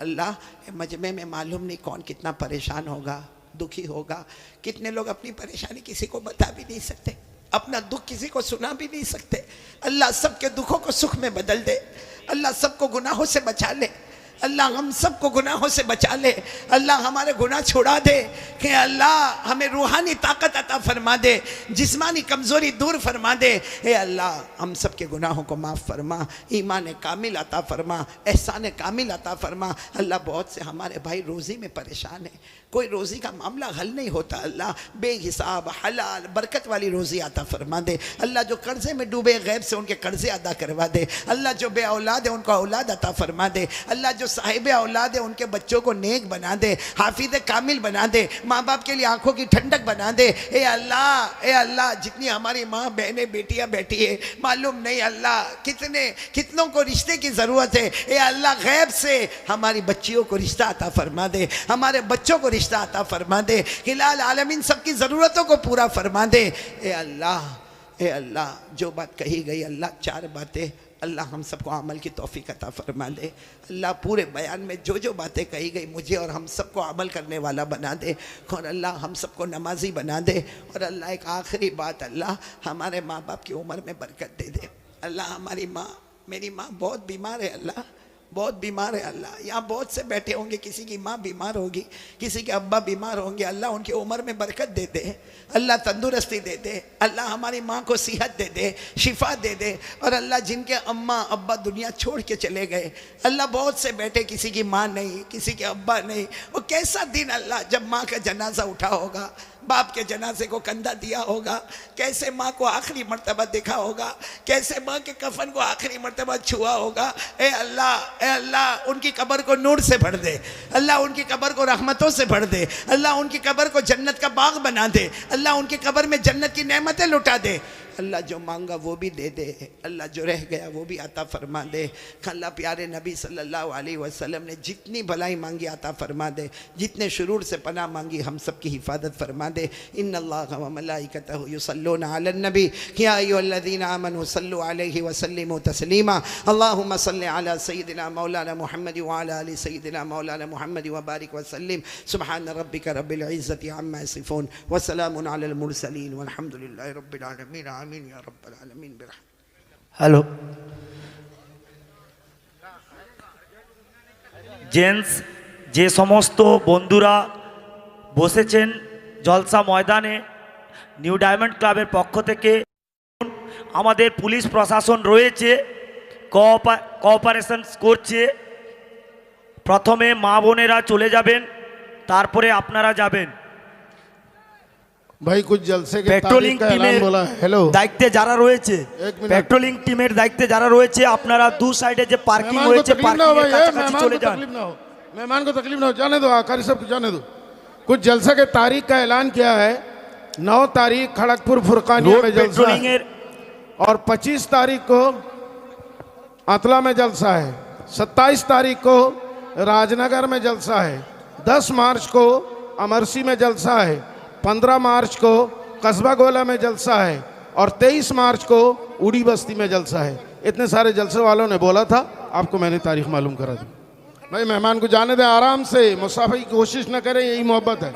Speaker 1: अल्लाह ये मजमे में मालूम नहीं कौन कितना परेशान होगा, दुखी होगा। कितने लोग अपनी परेशानी किसी को बता भी नहीं सकते, अपना दुख किसी को सुना भी नहीं सकते। अल्लाह सबके दुखों को सुख में बदल दे, अल्लाह सबको गुनाहों से बचा ले, अल्लाह हम सबको गुनाहों से बचा ले, अल्लाह हमारे गुनाह छुड़ा दे, कि अल्लाह हमें रूहानी ताकत अता फरमा दे, जिस्मानी कमज़ोरी दूर फरमा दे। हे अल्लाह हम सब के गुनाहों को माफ़ फरमा, ईमान कामिल अता फरमा, एहसान कामिल अता फरमा। अल्लाह बहुत से हमारे भाई रोज़ी में परेशान है, कोई रोज़ी का मामला हल नहीं होता। अल्लाह बेहिसाब हलाल बरकत वाली रोज़ी अता फरमा दे। अल्लाह जो कर्ज़े में डूबे गैब से उनके कर्ज़े अदा करवा दे। अल्लाह जो बे औलाद है उनको औलाद अता फरमा दे। अल्लाह जो साहिब औलाद है उनके बच्चों को नेक बना दे, हाफिज़ कामिल बना दे, माँ बाप के लिए आंखों की ठंडक बना दे। ए अल्लाह जितनी हमारी माँ बहनें बेटियाँ बैठी है, मालूम नहीं अल्लाह कितनों को रिश्ते की ज़रूरत है। ए अल्लाह गैब से हमारी बच्चियों को रिश्ता अता फरमा दे, हमारे बच्चों को रिश्ता अता फरमा दे, हिलाल आलमीन सबकी ज़रूरतों को पूरा फरमा दे। ए अल्लाह जो बात कही गई अल्लाह, चार बातें अल्लाह हम सबको अमल की तौफीक अता फरमा दे। अल्लाह पूरे बयान में जो जो बातें कही गई मुझे और हम सबको अमल करने वाला बना दे, और अल्लाह हम सबको नमाजी बना दे। और अल्लाह एक आखिरी बात, अल्लाह हमारे माँ बाप की उम्र में बरकत दे दे। अल्लाह हमारी माँ, मेरी माँ बहुत बीमार है, अल्लाह बहुत बीमार है। अल्लाह यहाँ बहुत से बैठे होंगे, किसी की माँ बीमार होगी, किसी के अब्बा बीमार होंगे। अल्लाह उनकी उम्र में बरकत दे दे, अल्लाह तंदुरुस्ती दे दे, अल्लाह हमारी माँ को सेहत दे दे, शिफा दे दे। और अल्लाह जिनके अम्मा अब्बा दुनिया छोड़ के चले गए, अल्लाह बहुत से बैठे, किसी की माँ नहीं, किसी के अब्बा नहीं। वो कैसा दिन अल्लाह जब माँ का जनाजा उठा होगा, बाप के जनाजे को कंधा दिया होगा, कैसे माँ को आखिरी मर्तबा देखा होगा, कैसे माँ के कफन को आखिरी मर्तबा छुआ होगा। ए अल्लाह उनकी कब्र को नूर से भर दे, अल्लाह उनकी कब्र को रहमतों से भर दे, अल्लाह उनकी कब्र को जन्नत का बाग बना दे, अल्लाह उनकी कब्र में जन्नत की नेमतें लुटा दे। अल्लाह जो मांगा वो भी दे दे, अल्लाह जो रह गया वो भी अता फरमा दे। अल्लाह प्यारे नबी सल्लल्लाहु अलैहि वसल्लम ने जितनी भलाई मांगी अता फरमा दे, जितने शुरूर से पनाह मांगी हम सब की हिफाजत फरमा दे। इन्नल्लाह व मलाइकतहु युसल्लूना अलन नबी या अय्युहल्लज़ीना आमनू सल्लु अलैहि व सल्लिमू तस्लीमा। अल्लाहुम्मा सल्लि अला सय्यिदिना मौलाना मुहम्मद व अला आलि सय्यिदिना मौलाना मुहम्मद व बारिक व सल्लिम। सुब्हान रब्बिका रब्बिल इज़्ज़ति अम्मा यसिफून व सलामुन अलल मुरसलीन वल्हम्दुलिल्लाहि रब्बिल आलमीन।
Speaker 3: হ্যালো জেন্টস, যে সমস্ত বন্ধুরা বসেছেন জলসা ময়দানে, নিউ ডায়মন্ড ক্লাবের পক্ষ থেকে আমাদের পুলিশ প্রশাসন রয়েছে, কোঅপারেশন করছে। প্রথমে মা বোনেরা চলে যাবেন, তারপরে আপনারা যাবেন।
Speaker 4: भाई कुछ जलसे के
Speaker 3: পেট্রোলিং
Speaker 4: तारीख का ऐलान
Speaker 3: টিমের
Speaker 4: बोला। हेलो
Speaker 3: দায়িত্বে যারা রয়েছে,
Speaker 4: এক মিনিট।
Speaker 3: পেট্রোলিং টিমের দায়িত্বে যারা রয়েছে, আপনারা দু সাইডে যে পার্কিং
Speaker 4: मेहमान को
Speaker 3: রয়েছে
Speaker 4: तकलीफ ना हो
Speaker 3: পার্কিং
Speaker 4: भाई,
Speaker 3: এর কাছাকাছি
Speaker 4: मेहमान
Speaker 3: চলে
Speaker 4: को
Speaker 3: যান।
Speaker 4: तकलीफ ना हो, मेहमान को तकलीफ ना हो, जाने दो, आकारी सब जाने दो। कुछ जलसा के तारीख का ऐलान किया है। 9 तारीख खड़गपुर फुरकानिया
Speaker 3: रोड
Speaker 4: में जलसा
Speaker 3: पेट्रोलिंग
Speaker 4: है
Speaker 3: এর
Speaker 4: और 25 तारीख को अतला में जलसा है, 27 तारीख को राजनगर में जलसा है, 10 मार्च को अमरसी में जलसा है, 15 मार्च को कस्बा गोला में जलसा है और 23 मार्च को उड़ी बस्ती में जलसा है। इतने सारे जलसे वालों ने बोला था, आपको मैंने तारीख मालूम करा दी। भाई मेहमान को जाने दें, आराम से, मुसाफिर की कोशिश न करें, यही मोहब्बत है।